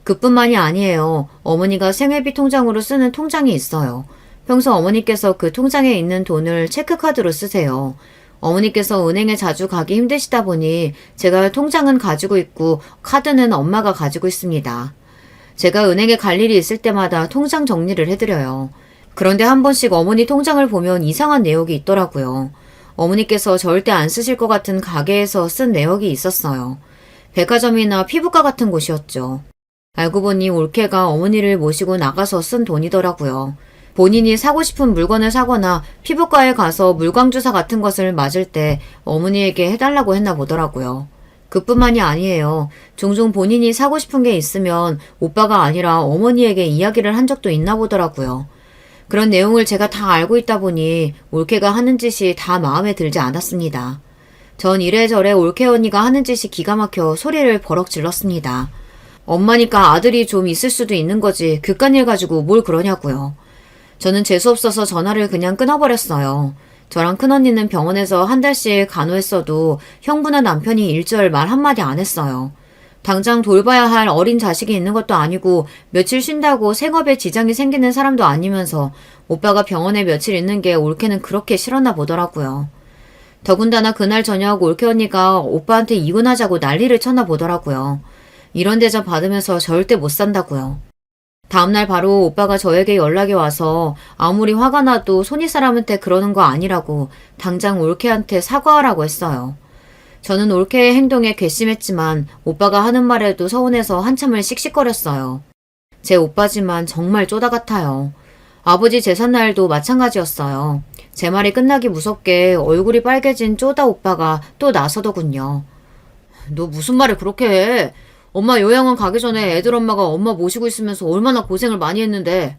A: 그뿐만이 아니에요. 어머니가 생활비 통장으로 쓰는 통장이 있어요. 평소 어머니께서 그 통장에 있는 돈을 체크카드로 쓰세요. 어머니께서 은행에 자주 가기 힘드시다 보니 제가 통장은 가지고 있고 카드는 엄마가 가지고 있습니다. 제가 은행에 갈 일이 있을 때마다 통장 정리를 해드려요. 그런데 한 번씩 어머니 통장을 보면 이상한 내역이 있더라고요. 어머니께서 절대 안 쓰실 것 같은 가게에서 쓴 내역이 있었어요. 백화점이나 피부과 같은 곳이었죠. 알고 보니 올케가 어머니를 모시고 나가서 쓴 돈이더라고요. 본인이 사고 싶은 물건을 사거나 피부과에 가서 물광주사 같은 것을 맞을 때 어머니에게 해달라고 했나 보더라고요. 그뿐만이 아니에요. 종종 본인이 사고 싶은 게 있으면 오빠가 아니라 어머니에게 이야기를 한 적도 있나 보더라고요. 그런 내용을 제가 다 알고 있다 보니 올케가 하는 짓이 다 마음에 들지 않았습니다. 전 이래저래 올케 언니가 하는 짓이 기가 막혀 소리를 버럭 질렀습니다. 엄마니까 아들이 좀 있을 수도 있는 거지 그깟 일 가지고 뭘 그러냐고요. 저는 재수없어서 전화를 그냥 끊어버렸어요. 저랑 큰언니는 병원에서 한 달씩 간호했어도 형부나 남편이 일절 말 한마디 안 했어요. 당장 돌봐야 할 어린 자식이 있는 것도 아니고 며칠 쉰다고 생업에 지장이 생기는 사람도 아니면서 오빠가 병원에 며칠 있는 게 올케는 그렇게 싫었나 보더라고요. 더군다나 그날 저녁 올케 언니가 오빠한테 이혼하자고 난리를 쳤나 보더라고요. 이런 대접 받으면서 절대 못 산다고요. 다음날 바로 오빠가 저에게 연락이 와서 아무리 화가 나도 손윗사람한테 그러는 거 아니라고 당장 올케한테 사과하라고 했어요. 저는 올케의 행동에 괘씸했지만 오빠가 하는 말에도 서운해서 한참을 씩씩거렸어요. 제 오빠지만 정말 쪼다 같아요. 아버지 제삿날도 마찬가지였어요. 제 말이 끝나기 무섭게 얼굴이 빨개진 쪼다 오빠가 또 나서더군요. 너 무슨 말을 그렇게 해? 엄마 요양원 가기 전에 애들 엄마가 엄마 모시고 있으면서 얼마나 고생을 많이 했는데.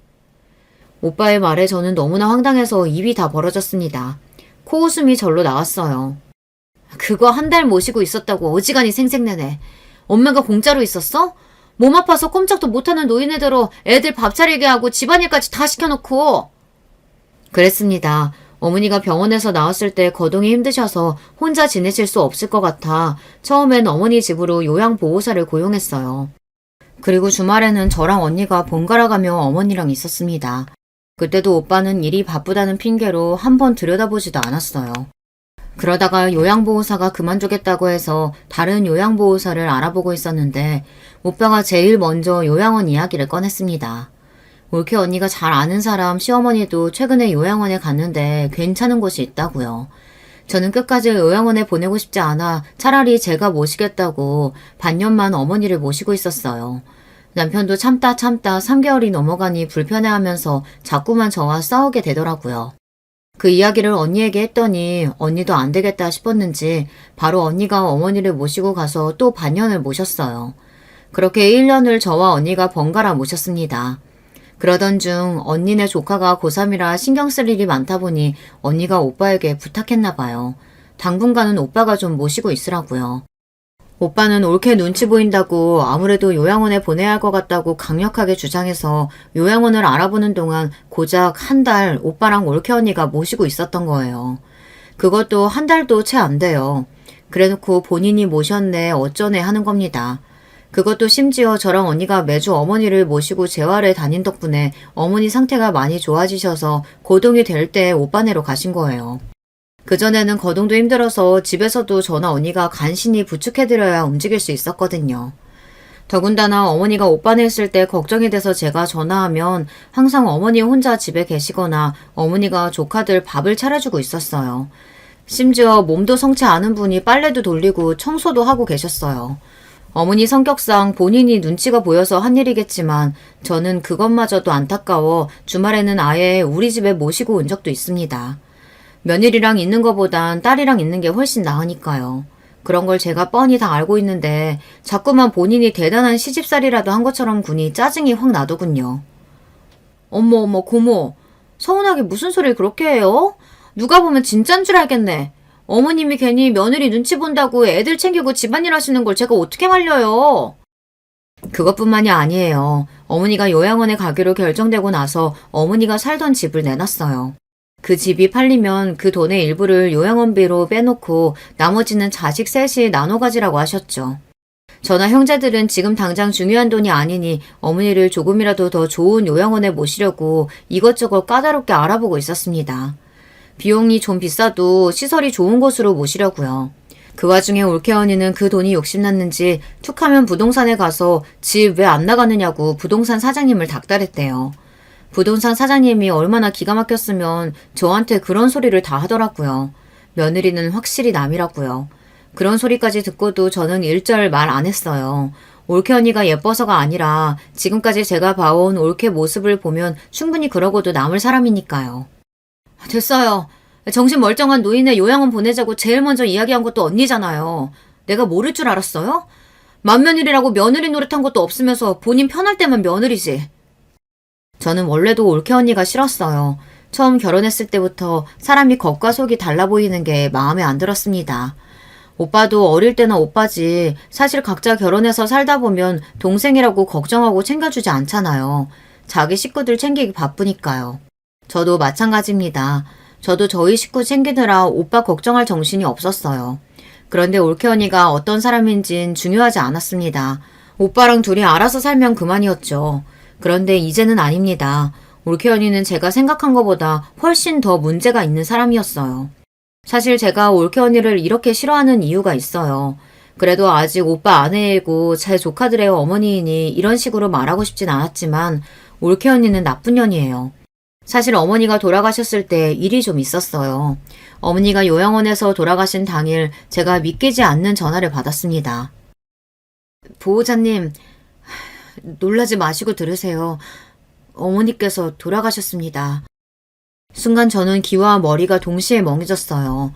A: 오빠의 말에 저는 너무나 황당해서 입이 다 벌어졌습니다. 코웃음이 절로 나왔어요. 그거 한 달 모시고 있었다고 어지간히 생색내네. 엄마가 공짜로 있었어? 몸 아파서 꼼짝도 못하는 노인네대로 애들 밥 차리게 하고 집안일까지 다 시켜놓고. 그랬습니다. 어머니가 병원에서 나왔을 때 거동이 힘드셔서 혼자 지내실 수 없을 것 같아 처음엔 어머니 집으로 요양보호사를 고용했어요. 그리고 주말에는 저랑 언니가 번갈아 가며 어머니랑 있었습니다. 그때도 오빠는 일이 바쁘다는 핑계로 한 번 들여다보지도 않았어요. 그러다가 요양보호사가 그만두겠다고 해서 다른 요양보호사를 알아보고 있었는데 오빠가 제일 먼저 요양원 이야기를 꺼냈습니다. 올케 언니가 잘 아는 사람 시어머니도 최근에 요양원에 갔는데 괜찮은 곳이 있다고요. 저는 끝까지 요양원에 보내고 싶지 않아 차라리 제가 모시겠다고 반년만 어머니를 모시고 있었어요. 남편도 참다 3개월이 넘어가니 불편해하면서 자꾸만 저와 싸우게 되더라고요. 그 이야기를 언니에게 했더니 언니도 안 되겠다 싶었는지 바로 언니가 어머니를 모시고 가서 또 반년을 모셨어요. 그렇게 1년을 저와 언니가 번갈아 모셨습니다. 그러던 중 언니네 조카가 고3이라 신경 쓸 일이 많다 보니 언니가 오빠에게 부탁했나 봐요. 당분간은 오빠가 좀 모시고 있으라고요. 오빠는 옳게 눈치 보인다고 아무래도 요양원에 보내야 할 것 같다고 강력하게 주장해서 요양원을 알아보는 동안 고작 한 달 오빠랑 옳게 언니가 모시고 있었던 거예요. 그것도 한 달도 채 안 돼요. 그래놓고 본인이 모셨네 어쩌네 하는 겁니다. 그것도 심지어 저랑 언니가 매주 어머니를 모시고 재활에 다닌 덕분에 어머니 상태가 많이 좋아지셔서 고동이 될 때 오빠네로 가신 거예요. 그전에는 거동도 힘들어서 집에서도 저나 언니가 간신히 부축해드려야 움직일 수 있었거든요. 더군다나 어머니가 오빠네 있을 때 걱정이 돼서 제가 전화하면 항상 어머니 혼자 집에 계시거나 어머니가 조카들 밥을 차려주고 있었어요. 심지어 몸도 성치 않은 분이 빨래도 돌리고 청소도 하고 계셨어요. 어머니 성격상 본인이 눈치가 보여서 한 일이겠지만 저는 그것마저도 안타까워 주말에는 아예 우리 집에 모시고 온 적도 있습니다. 며느리랑 있는 것보단 딸이랑 있는 게 훨씬 나으니까요. 그런 걸 제가 뻔히 다 알고 있는데 자꾸만 본인이 대단한 시집살이라도 한 것처럼 군이 짜증이 확 나더군요. 어머 고모, 서운하게 무슨 소리를 그렇게 해요? 누가 보면 진짠 줄 알겠네. 어머님이 괜히 며느리 눈치 본다고 애들 챙기고 집안일 하시는 걸 제가 어떻게 말려요? 그것뿐만이 아니에요. 어머니가 요양원에 가기로 결정되고 나서 어머니가 살던 집을 내놨어요. 그 집이 팔리면 그 돈의 일부를 요양원비로 빼놓고 나머지는 자식 셋이 나눠 가지라고 하셨죠. 저나 형제들은 지금 당장 중요한 돈이 아니니 어머니를 조금이라도 더 좋은 요양원에 모시려고 이것저것 까다롭게 알아보고 있었습니다. 비용이 좀 비싸도 시설이 좋은 곳으로 모시려고요. 그 와중에 올케 언니는 그 돈이 욕심났는지 툭하면 부동산에 가서 집 왜 안 나가느냐고 부동산 사장님을 닥달했대요. 부동산 사장님이 얼마나 기가 막혔으면 저한테 그런 소리를 다 하더라고요. 며느리는 확실히 남이라고요. 그런 소리까지 듣고도 저는 일절 말 안 했어요. 올케 언니가 예뻐서가 아니라 지금까지 제가 봐온 올케 모습을 보면 충분히 그러고도 남을 사람이니까요. 됐어요. 정신 멀쩡한 노인의 요양원 보내자고 제일 먼저 이야기한 것도 언니잖아요. 내가 모를 줄 알았어요? 맏며느리라고 며느리 노릇한 것도 없으면서 본인 편할 때만 며느리지. 저는 원래도 올케 언니가 싫었어요. 처음 결혼했을 때부터 사람이 겉과 속이 달라 보이는 게 마음에 안 들었습니다. 오빠도 어릴 때나 오빠지 사실 각자 결혼해서 살다 보면 동생이라고 걱정하고 챙겨주지 않잖아요. 자기 식구들 챙기기 바쁘니까요. 저도 마찬가지입니다. 저도 저희 식구 챙기느라 오빠 걱정할 정신이 없었어요. 그런데 올케 언니가 어떤 사람인진 중요하지 않았습니다. 오빠랑 둘이 알아서 살면 그만이었죠. 그런데 이제는 아닙니다. 올케 언니는 제가 생각한 것보다 훨씬 더 문제가 있는 사람이었어요. 사실 제가 올케 언니를 이렇게 싫어하는 이유가 있어요. 그래도 아직 오빠 아내이고 제 조카들의 어머니이니 이런 식으로 말하고 싶진 않았지만 올케 언니는 나쁜 년이에요. 사실 어머니가 돌아가셨을 때 일이 좀 있었어요. 어머니가 요양원에서 돌아가신 당일 제가 믿기지 않는 전화를 받았습니다. 보호자님, 놀라지 마시고 들으세요. 어머니께서 돌아가셨습니다. 순간 저는 귀와 머리가 동시에 멍해졌어요.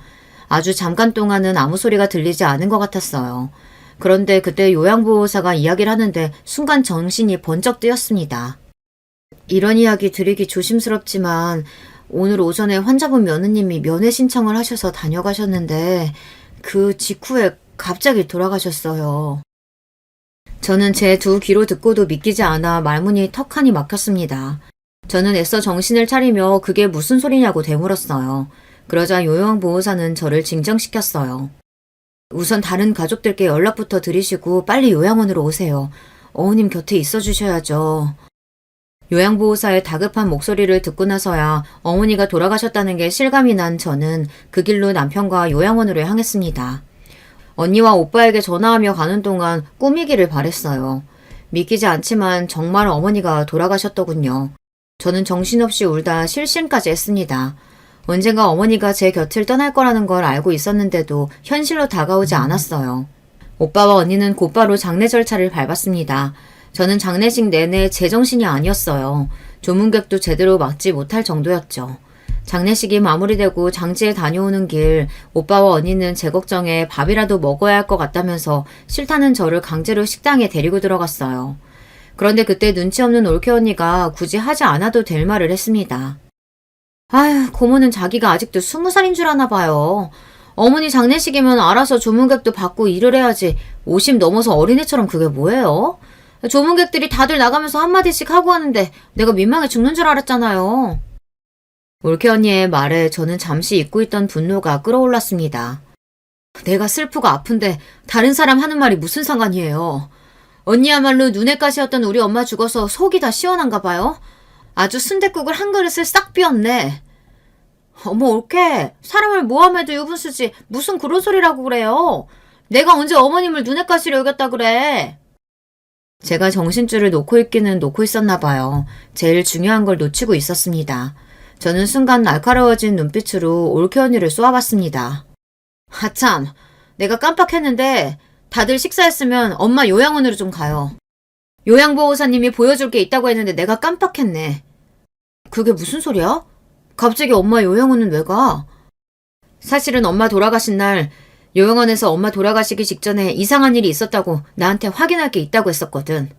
A: 아주 잠깐 동안은 아무 소리가 들리지 않은 것 같았어요. 그런데 그때 요양보호사가 이야기를 하는데 순간 정신이 번쩍 뜨였습니다. 이런 이야기 드리기 조심스럽지만 오늘 오전에 환자분 며느님이 면회 신청을 하셔서 다녀가셨는데 그 직후에 갑자기 돌아가셨어요. 저는 제 두 귀로 듣고도 믿기지 않아 말문이 턱하니 막혔습니다. 저는 애써 정신을 차리며 그게 무슨 소리냐고 되물었어요. 그러자 요양보호사는 저를 진정시켰어요. 우선 다른 가족들께 연락부터 드리시고 빨리 요양원으로 오세요. 어머님 곁에 있어 주셔야죠. 요양보호사의 다급한 목소리를 듣고 나서야 어머니가 돌아가셨다는 게 실감이 난 저는 그 길로 남편과 요양원으로 향했습니다. 언니와 오빠에게 전화하며 가는 동안 꾸미기를 바랬어요. 믿기지 않지만 정말 어머니가 돌아가셨더군요. 저는 정신없이 울다 실신까지 했습니다. 언젠가 어머니가 제 곁을 떠날 거라는 걸 알고 있었는데도 현실로 다가오지 않았어요. 오빠와 언니는 곧바로 장례 절차를 밟았습니다. 저는 장례식 내내 제정신이 아니었어요. 조문객도 제대로 맞지 못할 정도였죠. 장례식이 마무리되고 장지에 다녀오는 길 오빠와 언니는 제 걱정에 밥이라도 먹어야 할 것 같다면서 싫다는 저를 강제로 식당에 데리고 들어갔어요. 그런데 그때 눈치 없는 올케 언니가 굳이 하지 않아도 될 말을 했습니다. 아휴, 고모는 자기가 아직도 20살인 줄 아나 봐요. 어머니 장례식이면 알아서 조문객도 받고 일을 해야지 50 넘어서 어린애처럼 그게 뭐예요? 조문객들이 다들 나가면서 한마디씩 하고 하는데 내가 민망해 죽는 줄 알았잖아요. 올케 언니의 말에 저는 잠시 잊고 있던 분노가 끌어올랐습니다. 내가 슬프고 아픈데 다른 사람 하는 말이 무슨 상관이에요. 언니야말로 눈엣 가시였던 우리 엄마 죽어서 속이 다 시원한가 봐요. 아주 순댓국을 한 그릇을 싹 비웠네. 어머 올케, 사람을 모함해도 유분수지 무슨 그런 소리라고 그래요. 내가 언제 어머님을 눈엣 가시려 여겼다 그래. 제가 정신줄을 놓고 있기는 놓고 있었나 봐요. 제일 중요한 걸 놓치고 있었습니다. 저는 순간 날카로워진 눈빛으로 올케 언니를 쏘아봤습니다. 하참, 내가 깜빡했는데 다들 식사했으면 엄마 요양원으로 좀 가요. 요양보호사님이 보여줄 게 있다고 했는데 내가 깜빡했네. 그게 무슨 소리야? 갑자기 엄마 요양원은 왜 가? 사실은 엄마 돌아가신 날 요양원에서 엄마 돌아가시기 직전에 이상한 일이 있었다고 나한테 확인할 게 있다고 했었거든.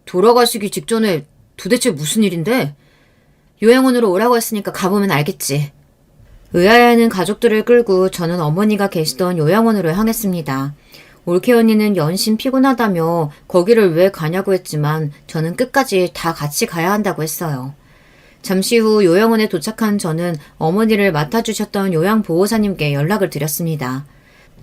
A: 돌아가시기 직전에 도대체 무슨 일인데? 요양원으로 오라고 했으니까 가보면 알겠지. 의아해하는 가족들을 끌고 저는 어머니가 계시던 요양원으로 향했습니다. 올케 언니는 연신 피곤하다며 거기를 왜 가냐고 했지만 저는 끝까지 다 같이 가야 한다고 했어요. 잠시 후 요양원에 도착한 저는 어머니를 맡아주셨던 요양보호사님께 연락을 드렸습니다.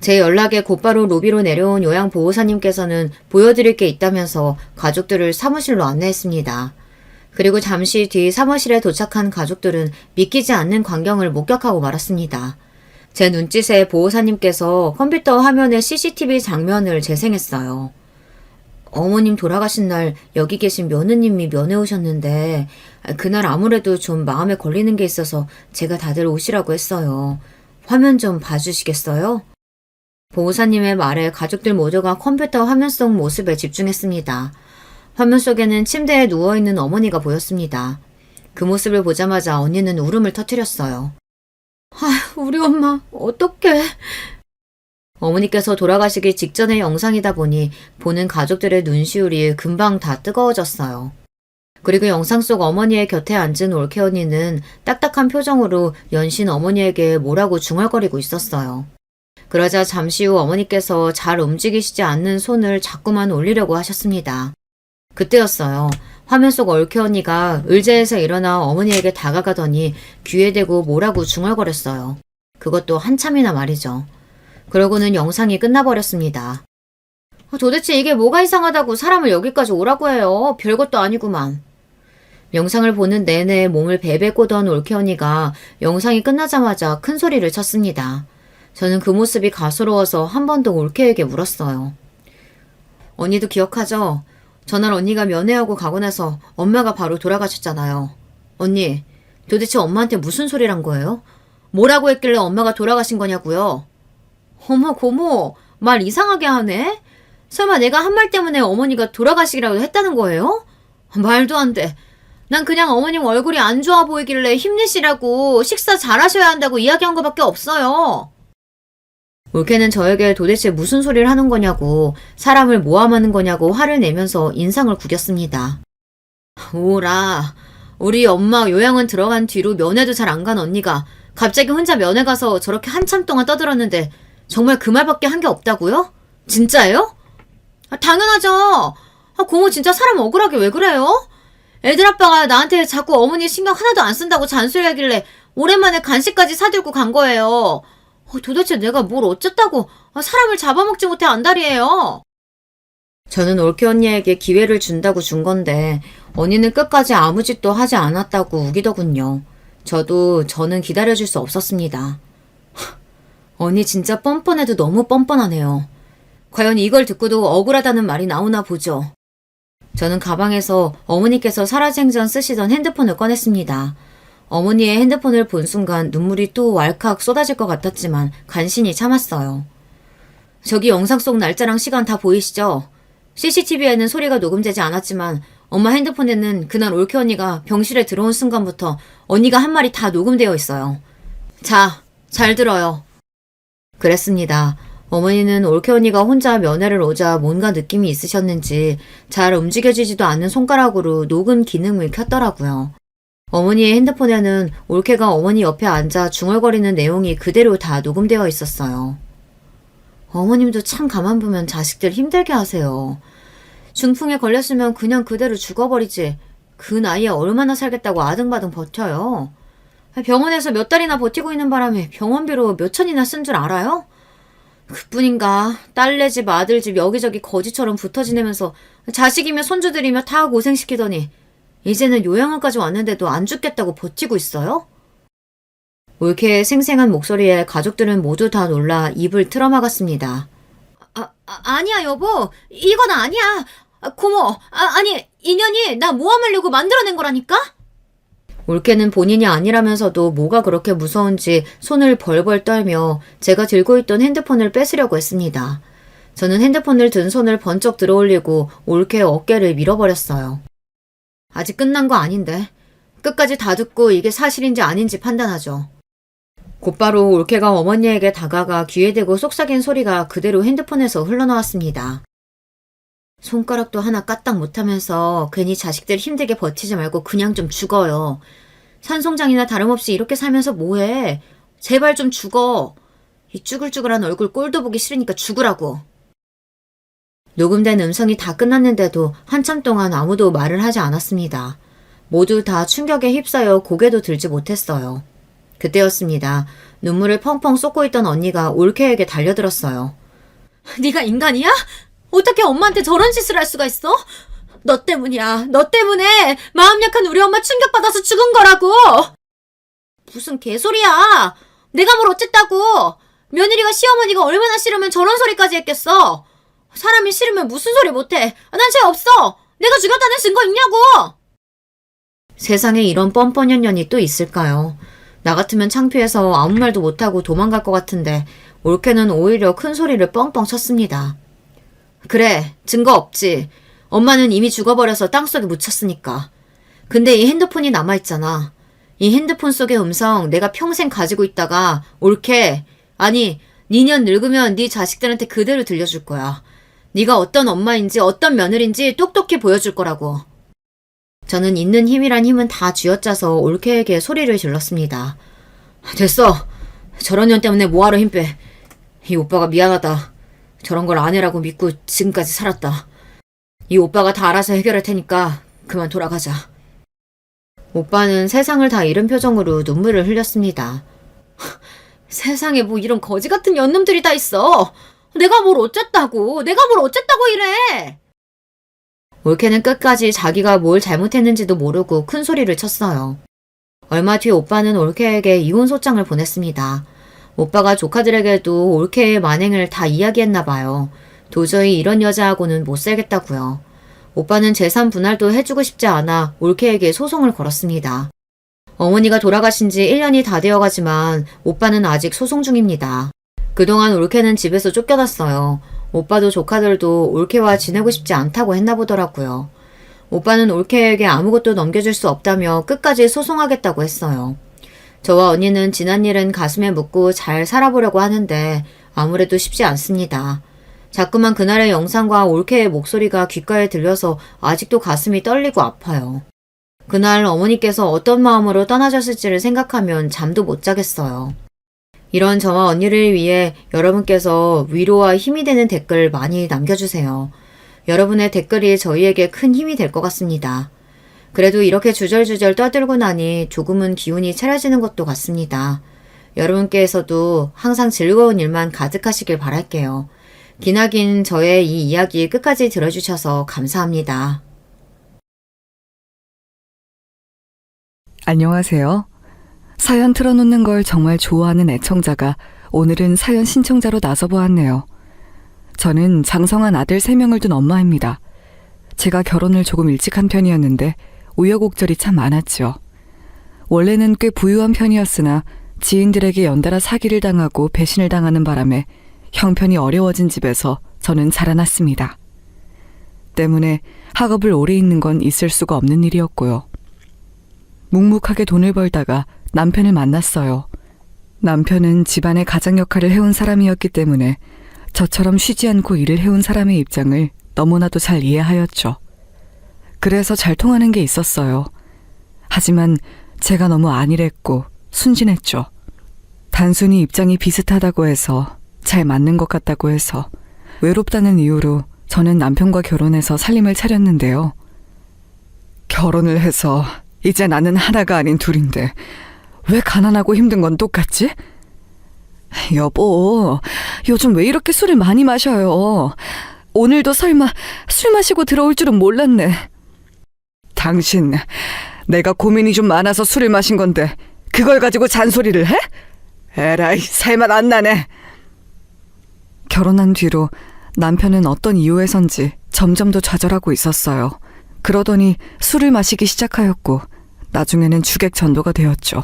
A: 제 연락에 곧바로 로비로 내려온 요양보호사님께서는 보여드릴 게 있다면서 가족들을 사무실로 안내했습니다. 그리고 잠시 뒤 사무실에 도착한 가족들은 믿기지 않는 광경을 목격하고 말았습니다. 제 눈짓에 보호사님께서 컴퓨터 화면에 CCTV 장면을 재생했어요. 어머님 돌아가신 날 여기 계신 며느님이 면회 오셨는데 그날 아무래도 좀 마음에 걸리는 게 있어서 제가 다들 오시라고 했어요. 화면 좀 봐주시겠어요? 보호사님의 말에 가족들 모두가 컴퓨터 화면 속 모습에 집중했습니다. 화면 속에는 침대에 누워있는 어머니가 보였습니다. 그 모습을 보자마자 언니는 울음을 터뜨렸어요. 아휴, 우리 엄마 어떡해. 어머니께서 돌아가시기 직전의 영상이다 보니 보는 가족들의 눈시울이 금방 다 뜨거워졌어요. 그리고 영상 속 어머니의 곁에 앉은 올케 언니는 딱딱한 표정으로 연신 어머니에게 뭐라고 중얼거리고 있었어요. 그러자 잠시 후 어머니께서 잘 움직이시지 않는 손을 자꾸만 올리려고 하셨습니다. 그때였어요. 화면 속 올케 언니가 의자에서 일어나 어머니에게 다가가더니 귀에 대고 뭐라고 중얼거렸어요. 그것도 한참이나 말이죠. 그러고는 영상이 끝나버렸습니다. 도대체 이게 뭐가 이상하다고 사람을 여기까지 오라고 해요. 별것도 아니구만. 영상을 보는 내내 몸을 베베 꼬던 올케 언니가 영상이 끝나자마자 큰 소리를 쳤습니다. 저는 그 모습이 가소로워서 한 번 더 올케에게 물었어요. 언니도 기억하죠? 전날 언니가 면회하고 가고 나서 엄마가 바로 돌아가셨잖아요. 언니, 도대체 엄마한테 무슨 소리란 거예요? 뭐라고 했길래 엄마가 돌아가신 거냐고요? 어머 고모, 말 이상하게 하네? 설마 내가 한 말 때문에 어머니가 돌아가시기라도 했다는 거예요? 말도 안 돼. 난 그냥 어머님 얼굴이 안 좋아 보이길래 힘내시라고 식사 잘하셔야 한다고 이야기한 거밖에 없어요. 올케는 저에게 도대체 무슨 소리를 하는 거냐고, 사람을 모함하는 거냐고 화를 내면서 인상을 구겼습니다. 오라, 우리 엄마 요양원 들어간 뒤로 면회도 잘 안 간 언니가 갑자기 혼자 면회 가서 저렇게 한참 동안 떠들었는데 정말 그 말밖에 한 게 없다고요? 진짜예요? 당연하죠. 고모 진짜 사람 억울하게 왜 그래요? 애들 아빠가 나한테 자꾸 어머니 신경 하나도 안 쓴다고 잔소리하길래 오랜만에 간식까지 사들고 간 거예요. 도대체 내가 뭘 어쨌다고 사람을 잡아먹지 못해 안달이에요. 저는 올케 언니에게 기회를 준다고 준 건데 언니는 끝까지 아무 짓도 하지 않았다고 우기더군요. 저는 기다려줄 수 없었습니다. 언니 진짜 뻔뻔해도 너무 뻔뻔하네요. 과연 이걸 듣고도 억울하다는 말이 나오나 보죠. 저는 가방에서 어머니께서 살아생전 쓰시던 핸드폰을 꺼냈습니다. 어머니의 핸드폰을 본 순간 눈물이 또 왈칵 쏟아질 것 같았지만 간신히 참았어요. 저기 영상 속 날짜랑 시간 다 보이시죠? CCTV에는 소리가 녹음되지 않았지만 엄마 핸드폰에는 그날 올케 언니가 병실에 들어온 순간부터 언니가 한 말이 다 녹음되어 있어요. 자, 잘 들어요. 그랬습니다. 어머니는 올케 언니가 혼자 면회를 오자 뭔가 느낌이 있으셨는지 잘 움직여지지도 않는 손가락으로 녹음 기능을 켰더라고요. 어머니의 핸드폰에는 올케가 어머니 옆에 앉아 중얼거리는 내용이 그대로 다 녹음되어 있었어요. 어머님도 참 가만 보면 자식들 힘들게 하세요. 중풍에 걸렸으면 그냥 그대로 죽어버리지. 그 나이에 얼마나 살겠다고 아등바등 버텨요. 병원에서 몇 달이나 버티고 있는 바람에 병원비로 몇 천이나 쓴 줄 알아요? 그뿐인가 딸네 집 아들 집 여기저기 거지처럼 붙어 지내면서 자식이며 손주들이며 다 고생시키더니 이제는 요양원까지 왔는데도 안 죽겠다고 버티고 있어요? 올케의 생생한 목소리에 가족들은 모두 다 놀라 입을 틀어막았습니다. 아니야 여보, 이건 아니야. 고모, 아니 인연이 나 모함하려고 만들어낸 거라니까? 올케는 본인이 아니라면서도 뭐가 그렇게 무서운지 손을 벌벌 떨며 제가 들고 있던 핸드폰을 뺏으려고 했습니다. 저는 핸드폰을 든 손을 번쩍 들어올리고 올케의 어깨를 밀어버렸어요. 아직 끝난 거 아닌데. 끝까지 다 듣고 이게 사실인지 아닌지 판단하죠. 곧바로 올케가 어머니에게 다가가 귀에 대고 속삭인 소리가 그대로 핸드폰에서 흘러나왔습니다. 손가락도 하나 까딱 못하면서 괜히 자식들 힘들게 버티지 말고 그냥 좀 죽어요. 산송장이나 다름없이 이렇게 살면서 뭐해. 제발 좀 죽어. 이 쭈글쭈글한 얼굴 꼴도 보기 싫으니까 죽으라고. 녹음된 음성이 다 끝났는데도 한참 동안 아무도 말을 하지 않았습니다. 모두 다 충격에 휩싸여 고개도 들지 못했어요. 그때였습니다. 눈물을 펑펑 쏟고 있던 언니가 올케에게 달려들었어요. 네가 인간이야? 어떻게 엄마한테 저런 짓을 할 수가 있어? 너 때문이야. 너 때문에 마음 약한 우리 엄마 충격받아서 죽은 거라고. 무슨 개소리야. 내가 뭘 어쨌다고. 며느리가 시어머니가 얼마나 싫으면 저런 소리까지 했겠어. 사람이 싫으면 무슨 소리 못해. 난 죄 없어. 내가 죽였다는 증거 있냐고. 세상에 이런 뻔뻔한 년이 또 있을까요? 나 같으면 창피해서 아무 말도 못하고 도망갈 것 같은데 올케는 오히려 큰 소리를 뻥뻥 쳤습니다. 그래, 증거 없지. 엄마는 이미 죽어버려서 땅속에 묻혔으니까. 근데 이 핸드폰이 남아있잖아. 이 핸드폰 속의 음성 내가 평생 가지고 있다가 올케, 아니 니년 늙으면 네 자식들한테 그대로 들려줄 거야. 네가 어떤 엄마인지 어떤 며느리인지 똑똑히 보여줄 거라고. 저는 있는 힘이란 힘은 다 쥐어짜서 올케에게 소리를 질렀습니다. 됐어. 저런 년 때문에 뭐하러 힘 빼. 이 오빠가 미안하다. 저런 걸 아내라고 믿고 지금까지 살았다. 이 오빠가 다 알아서 해결할 테니까 그만 돌아가자. 오빠는 세상을 다 잃은 표정으로 눈물을 흘렸습니다. 세상에 뭐 이런 거지 같은 년놈들이 다 있어. 내가 뭘 어쨌다고. 내가 뭘 어쨌다고 이래. 올케는 끝까지 자기가 뭘 잘못했는지도 모르고 큰 소리를 쳤어요. 얼마 뒤 오빠는 올케에게 이혼 소장을 보냈습니다. 오빠가 조카들에게도 올케의 만행을 다 이야기했나 봐요. 도저히 이런 여자하고는 못 살겠다고요. 오빠는 재산 분할도 해주고 싶지 않아 올케에게 소송을 걸었습니다. 어머니가 돌아가신 지 1년이 다 되어가지만 오빠는 아직 소송 중입니다. 그동안 올케는 집에서 쫓겨났어요. 오빠도 조카들도 올케와 지내고 싶지 않다고 했나 보더라고요. 오빠는 올케에게 아무것도 넘겨줄 수 없다며 끝까지 소송하겠다고 했어요. 저와 언니는 지난 일은 가슴에 묻고 잘 살아보려고 하는데 아무래도 쉽지 않습니다. 자꾸만 그날의 영상과 올케의 목소리가 귓가에 들려서 아직도 가슴이 떨리고 아파요. 그날 어머니께서 어떤 마음으로 떠나셨을지를 생각하면 잠도 못 자겠어요. 이런 저와 언니를 위해 여러분께서 위로와 힘이 되는 댓글 많이 남겨주세요. 여러분의 댓글이 저희에게 큰 힘이 될 것 같습니다. 그래도 이렇게 주절주절 떠들고 나니 조금은 기운이 차려지는 것도 같습니다. 여러분께서도 항상 즐거운 일만 가득하시길 바랄게요. 기나긴 저의 이 이야기 끝까지 들어주셔서 감사합니다.
B: 안녕하세요. 사연 틀어놓는 걸 정말 좋아하는 애청자가 오늘은 사연 신청자로 나서보았네요. 저는 장성한 아들 3명을 둔 엄마입니다. 제가 결혼을 조금 일찍 한 편이었는데 우여곡절이 참 많았죠. 원래는 꽤 부유한 편이었으나 지인들에게 연달아 사기를 당하고 배신을 당하는 바람에 형편이 어려워진 집에서 저는 자라났습니다. 때문에 학업을 오래 있는 건 있을 수가 없는 일이었고요. 묵묵하게 돈을 벌다가 남편을 만났어요. 남편은 집안의 가장 역할을 해온 사람이었기 때문에 저처럼 쉬지 않고 일을 해온 사람의 입장을 너무나도 잘 이해하였죠. 그래서 잘 통하는 게 있었어요. 하지만 제가 너무 안일했고 순진했죠. 단순히 입장이 비슷하다고 해서, 잘 맞는 것 같다고 해서, 외롭다는 이유로 저는 남편과 결혼해서 살림을 차렸는데요. 결혼을 해서 이제 나는 하나가 아닌 둘인데 왜 가난하고 힘든 건 똑같지? 여보, 요즘 왜 이렇게 술을 많이 마셔요? 오늘도 설마 술 마시고 들어올 줄은 몰랐네. 당신, 내가 고민이 좀 많아서 술을 마신 건데 그걸 가지고 잔소리를 해? 에라이, 살맛 안 나네. 결혼한 뒤로 남편은 어떤 이유에선지 점점 더 좌절하고 있었어요. 그러더니 술을 마시기 시작하였고 나중에는 주객 전도가 되었죠.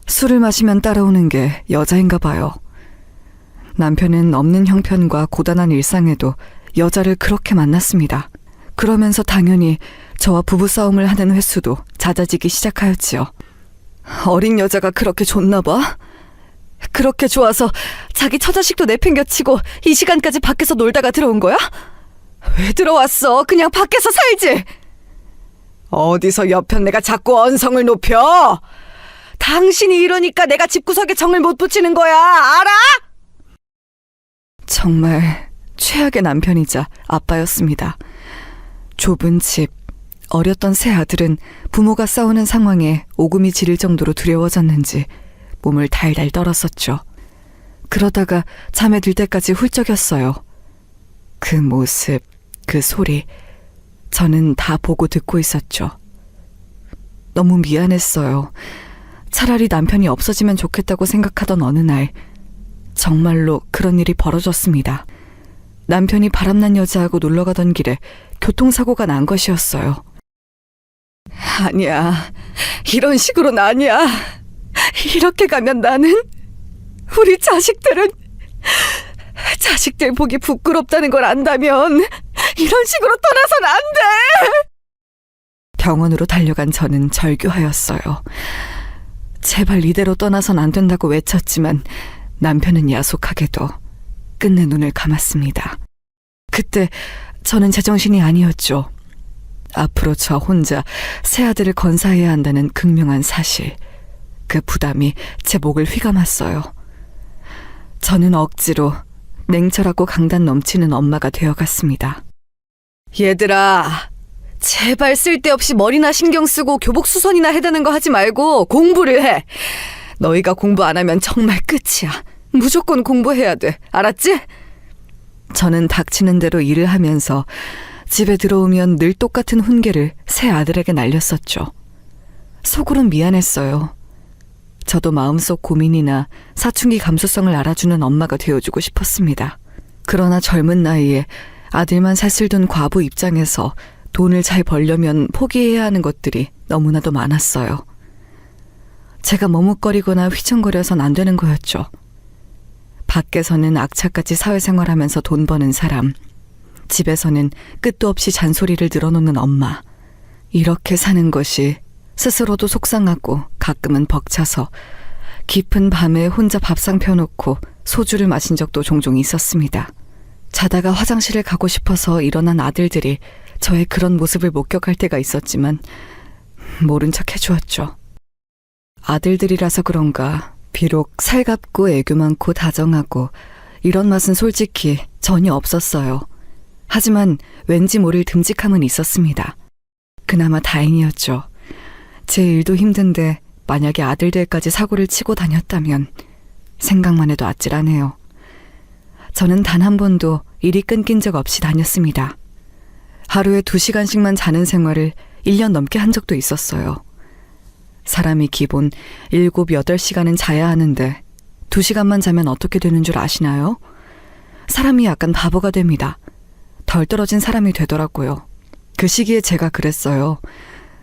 B: 술을 마시면 따라오는 게 여자인가 봐요. 남편은 없는 형편과 고단한 일상에도 여자를 그렇게 만났습니다. 그러면서 당연히 저와 부부싸움을 하는 횟수도 잦아지기 시작하였지요. 어린 여자가 그렇게 좋나 봐? 그렇게 좋아서 자기 처자식도 내팽겨치고 이 시간까지 밖에서 놀다가 들어온 거야? 왜 들어왔어? 그냥 밖에서 살지. 어디서 옆편 내가 자꾸 언성을 높여? 당신이 이러니까 내가 집구석에 정을 못 붙이는 거야. 알아? 정말 최악의 남편이자 아빠였습니다. 좁은 집, 어렸던 새 아들은 부모가 싸우는 상황에 오금이 지릴 정도로 두려워졌는지 몸을 달달 떨었었죠. 그러다가 잠에 들 때까지 훌쩍였어요. 그 모습, 그 소리, 저는 다 보고 듣고 있었죠. 너무 미안했어요. 차라리 남편이 없어지면 좋겠다고 생각하던 어느 날, 정말로 그런 일이 벌어졌습니다. 남편이 바람난 여자하고 놀러가던 길에 교통사고가 난 것이었어요. 아니야, 이런 식으로는 아니야. 이렇게 가면 나는, 우리 자식들 보기 부끄럽다는 걸 안다면 이런 식으로 떠나선 안 돼. 병원으로 달려간 저는 절규하였어요. 제발 이대로 떠나선 안 된다고 외쳤지만 남편은 야속하게도 끝내 눈을 감았습니다. 그때 저는 제정신이 아니었죠. 앞으로 저 혼자 새 아들을 건사해야 한다는 극명한 사실, 그 부담이 제 목을 휘감았어요. 저는 억지로 냉철하고 강단 넘치는 엄마가 되어갔습니다. 얘들아, 제발 쓸데없이 머리나 신경 쓰고 교복수선이나 해대는 거 하지 말고 공부를 해. 너희가 공부 안 하면 정말 끝이야. 무조건 공부해야 돼. 알았지? 저는 닥치는 대로 일을 하면서 집에 들어오면 늘 똑같은 훈계를 새 아들에게 날렸었죠. 속으론 미안했어요. 저도 마음속 고민이나 사춘기 감수성을 알아주는 엄마가 되어주고 싶었습니다. 그러나 젊은 나이에 아들만 셋을 둔 과부 입장에서 돈을 잘 벌려면 포기해야 하는 것들이 너무나도 많았어요. 제가 머뭇거리거나 휘청거려선 안 되는 거였죠. 밖에서는 악착같이 사회생활하면서 돈 버는 사람, 집에서는 끝도 없이 잔소리를 늘어놓는 엄마. 이렇게 사는 것이 스스로도 속상하고 가끔은 벅차서 깊은 밤에 혼자 밥상 펴놓고 소주를 마신 적도 종종 있었습니다. 자다가 화장실을 가고 싶어서 일어난 아들들이 저의 그런 모습을 목격할 때가 있었지만 모른 척 해주었죠. 아들들이라서 그런가 비록 살갑고 애교 많고 다정하고 이런 맛은 솔직히 전혀 없었어요. 하지만 왠지 모를 듬직함은 있었습니다. 그나마 다행이었죠. 제 일도 힘든데 만약에 아들들까지 사고를 치고 다녔다면 생각만 해도 아찔하네요. 저는 단 한 번도 일이 끊긴 적 없이 다녔습니다. 하루에 2시간씩만 자는 생활을 1년 넘게 한 적도 있었어요. 사람이 기본 7, 8시간은 자야 하는데 2시간만 자면 어떻게 되는 줄 아시나요? 사람이 약간 바보가 됩니다. 덜 떨어진 사람이 되더라고요. 그 시기에 제가 그랬어요.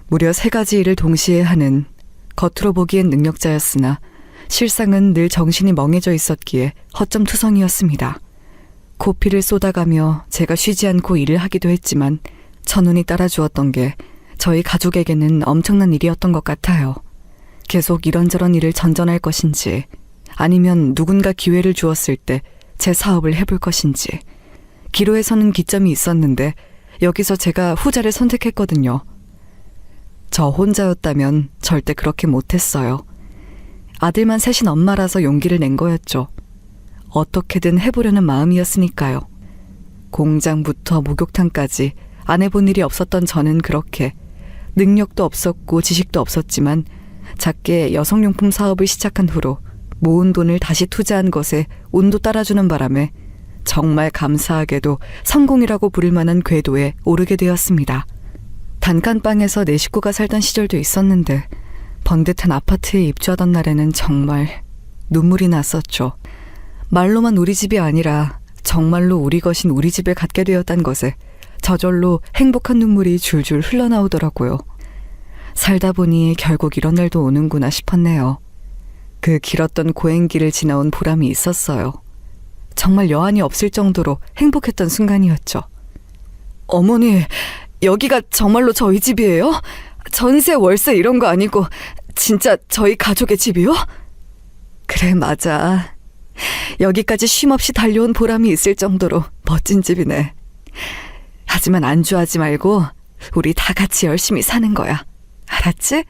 B: 무려 3가지 일을 동시에 하는 겉으로 보기엔 능력자였으나 실상은 늘 정신이 멍해져 있었기에 허점투성이었습니다. 고피를 쏟아가며 제가 쉬지 않고 일을 하기도 했지만 천운이 따라주었던 게 저희 가족에게는 엄청난 일이었던 것 같아요. 계속 이런저런 일을 전전할 것인지 아니면 누군가 기회를 주었을 때 제 사업을 해볼 것인지 기로에 서는 기점이 있었는데 여기서 제가 후자를 선택했거든요. 저 혼자였다면 절대 그렇게 못했어요. 아들만 셋인 엄마라서 용기를 낸 거였죠. 어떻게든 해보려는 마음이었으니까요. 공장부터 목욕탕까지 안 해본 일이 없었던 저는 그렇게 능력도 없었고 지식도 없었지만 작게 여성용품 사업을 시작한 후로 모은 돈을 다시 투자한 것에 운도 따라주는 바람에 정말 감사하게도 성공이라고 부를 만한 궤도에 오르게 되었습니다. 단칸방에서 4식구가 살던 시절도 있었는데 번듯한 아파트에 입주하던 날에는 정말 눈물이 났었죠. 말로만 우리 집이 아니라 정말로 우리 것인 우리 집을 갖게 되었다는 것에 저절로 행복한 눈물이 줄줄 흘러나오더라고요. 살다 보니 결국 이런 날도 오는구나 싶었네요. 그 길었던 고행길을 지나온 보람이 있었어요. 정말 여한이 없을 정도로 행복했던 순간이었죠. 어머니, 여기가 정말로 저희 집이에요? 전세, 월세 이런 거 아니고 진짜 저희 가족의 집이요? 그래, 맞아. 여기까지 쉼없이 달려온 보람이 있을 정도로 멋진 집이네. 하지만 안주하지 말고 우리 다 같이 열심히 사는 거야. 알았지?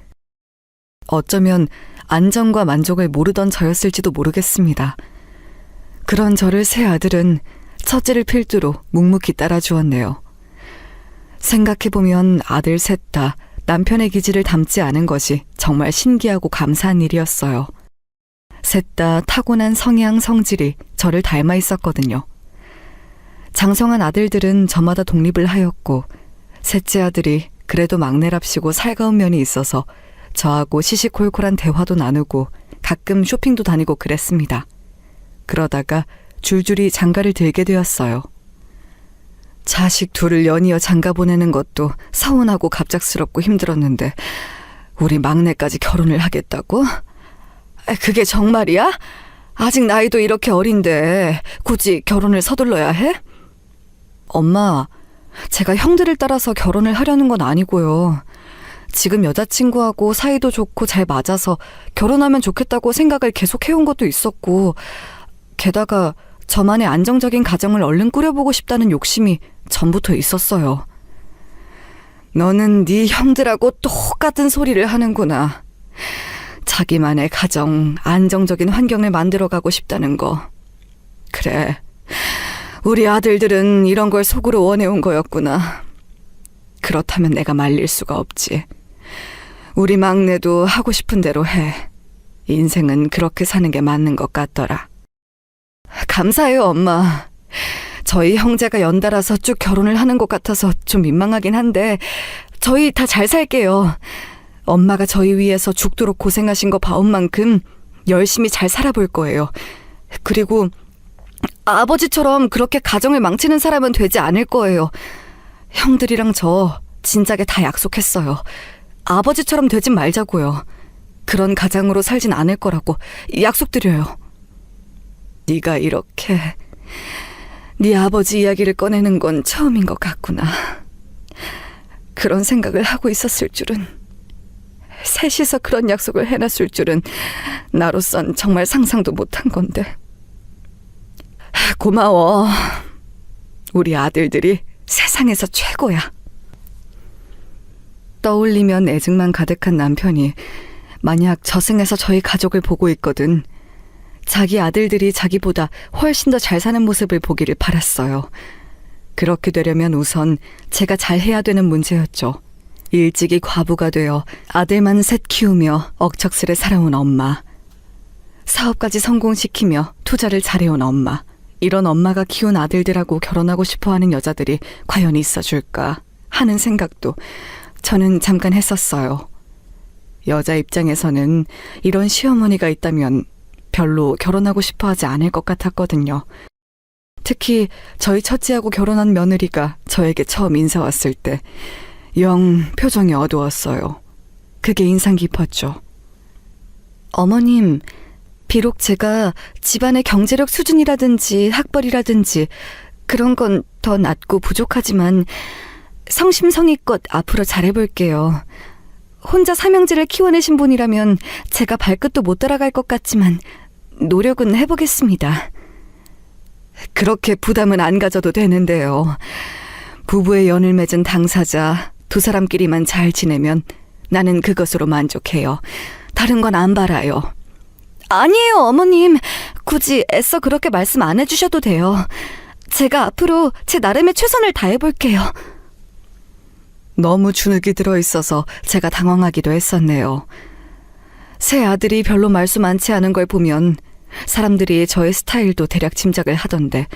B: 어쩌면 안정과 만족을 모르던 저였을지도 모르겠습니다. 그런 저를 새 아들은 첫째를 필두로 묵묵히 따라주었네요. 생각해보면 아들 셋 다 남편의 기질을 닮지 않은 것이 정말 신기하고 감사한 일이었어요. 셋 다 타고난 성향, 성질이 저를 닮아 있었거든요. 장성한 아들들은 저마다 독립을 하였고 셋째 아들이 그래도 막내랍시고 살가운 면이 있어서 저하고 시시콜콜한 대화도 나누고 가끔 쇼핑도 다니고 그랬습니다. 그러다가 줄줄이 장가를 들게 되었어요. 자식 둘을 연이어 장가 보내는 것도 서운하고 갑작스럽고 힘들었는데 우리 막내까지 결혼을 하겠다고? 그게 정말이야? 아직 나이도 이렇게 어린데 굳이 결혼을 서둘러야 해? 엄마, 제가 형들을 따라서 결혼을 하려는 건 아니고요. 지금 여자친구하고 사이도 좋고 잘 맞아서 결혼하면 좋겠다고 생각을 계속 해온 것도 있었고 게다가 저만의 안정적인 가정을 얼른 꾸려보고 싶다는 욕심이 전부터 있었어요. 너는 네 형들하고 똑같은 소리를 하는구나. 자기만의 가정, 안정적인 환경을 만들어가고 싶다는 거. 그래, 우리 아들들은 이런 걸 속으로 원해온 거였구나. 그렇다면 내가 말릴 수가 없지. 우리 막내도 하고 싶은 대로 해. 인생은 그렇게 사는 게 맞는 것 같더라. 감사해요, 엄마. 저희 형제가 연달아서 쭉 결혼을 하는 것 같아서 좀 민망하긴 한데 저희 다 잘 살게요. 엄마가 저희 위해서 죽도록 고생하신 거 봐온 만큼 열심히 잘 살아볼 거예요. 그리고 아버지처럼 그렇게 가정을 망치는 사람은 되지 않을 거예요. 형들이랑 저 진작에 다 약속했어요. 아버지처럼 되진 말자고요. 그런 가장으로 살진 않을 거라고 약속드려요. 네가 이렇게 네 아버지 이야기를 꺼내는 건 처음인 것 같구나. 그런 생각을 하고 있었을 줄은, 셋이서 그런 약속을 해놨을 줄은 나로선 정말 상상도 못한 건데. 고마워. 우리 아들들이 세상에서 최고야. 떠올리면 애증만 가득한 남편이 만약 저승에서 저희 가족을 보고 있거든 자기 아들들이 자기보다 훨씬 더 잘 사는 모습을 보기를 바랐어요. 그렇게 되려면 우선 제가 잘해야 되는 문제였죠. 일찍이 과부가 되어 아들만 셋 키우며 억척스레 살아온 엄마. 사업까지 성공시키며 투자를 잘해온 엄마. 이런 엄마가 키운 아들들하고 결혼하고 싶어하는 여자들이 과연 있어줄까 하는 생각도 저는 잠깐 했었어요. 여자 입장에서는 이런 시어머니가 있다면 별로 결혼하고 싶어하지 않을 것 같았거든요. 특히 저희 첫째하고 결혼한 며느리가 저에게 처음 인사 왔을 때 영 표정이 어두웠어요. 그게 인상 깊었죠. 어머님, 비록 제가 집안의 경제력 수준이라든지 학벌이라든지 그런 건 더 낮고 부족하지만 성심성의껏 앞으로 잘해볼게요. 혼자 삼형제를 키워내신 분이라면 제가 발끝도 못 따라갈 것 같지만 노력은 해보겠습니다. 그렇게 부담은 안 가져도 되는데요. 부부의 연을 맺은 당사자 두 사람끼리만 잘 지내면 나는 그것으로 만족해요. 다른 건 안 바라요. 아니에요, 어머님. 굳이 애써 그렇게 말씀 안 해주셔도 돼요. 제가 앞으로 제 나름의 최선을 다해볼게요. 너무 주눅이 들어있어서 제가 당황하기도 했었네요. 새 아들이 별로 말수 많지 않은 걸 보면 사람들이 저의 스타일도 대략 짐작을 하던데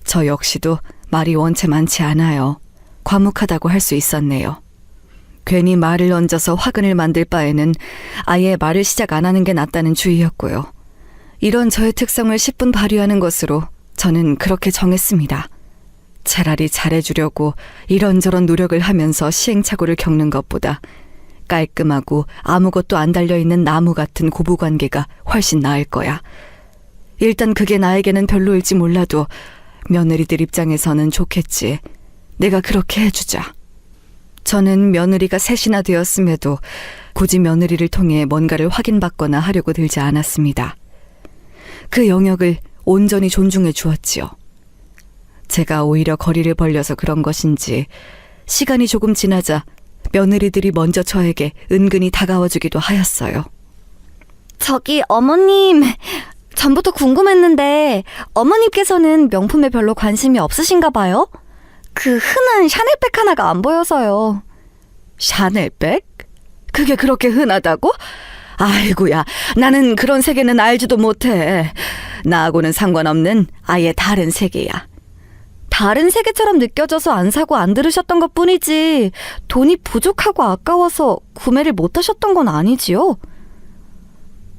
B: 저 역시도 말이 원체 많지 않아요. 과묵하다고 할 수 있었네요. 괜히 말을 얹어서 화근을 만들 바에는 아예 말을 시작 안 하는 게 낫다는 주의였고요. 이런 저의 특성을 10분 발휘하는 것으로 저는 그렇게 정했습니다. 차라리 잘해주려고 이런저런 노력을 하면서 시행착오를 겪는 것보다 깔끔하고 아무것도 안 달려있는 나무 같은 고부관계가 훨씬 나을 거야. 일단 그게 나에게는 별로일지 몰라도 며느리들 입장에서는 좋겠지. 내가 그렇게 해주자. 저는 며느리가 셋이나 되었음에도 굳이 며느리를 통해 뭔가를 확인받거나 하려고 들지 않았습니다. 그 영역을 온전히 존중해 주었지요. 제가 오히려 거리를 벌려서 그런 것인지 시간이 조금 지나자 며느리들이 먼저 저에게 은근히 다가와주기도 하였어요.
C: 저기 어머님, 전부터 궁금했는데 어머님께서는 명품에 별로 관심이 없으신가 봐요? 그 흔한 샤넬백 하나가 안 보여서요.
B: 샤넬백? 그게 그렇게 흔하다고? 아이고야, 나는 그런 세계는 알지도 못해. 나하고는 상관없는 아예 다른 세계야.
C: 다른 세계처럼 느껴져서 안 사고 안 들으셨던 것 뿐이지 돈이 부족하고 아까워서 구매를 못 하셨던 건 아니지요?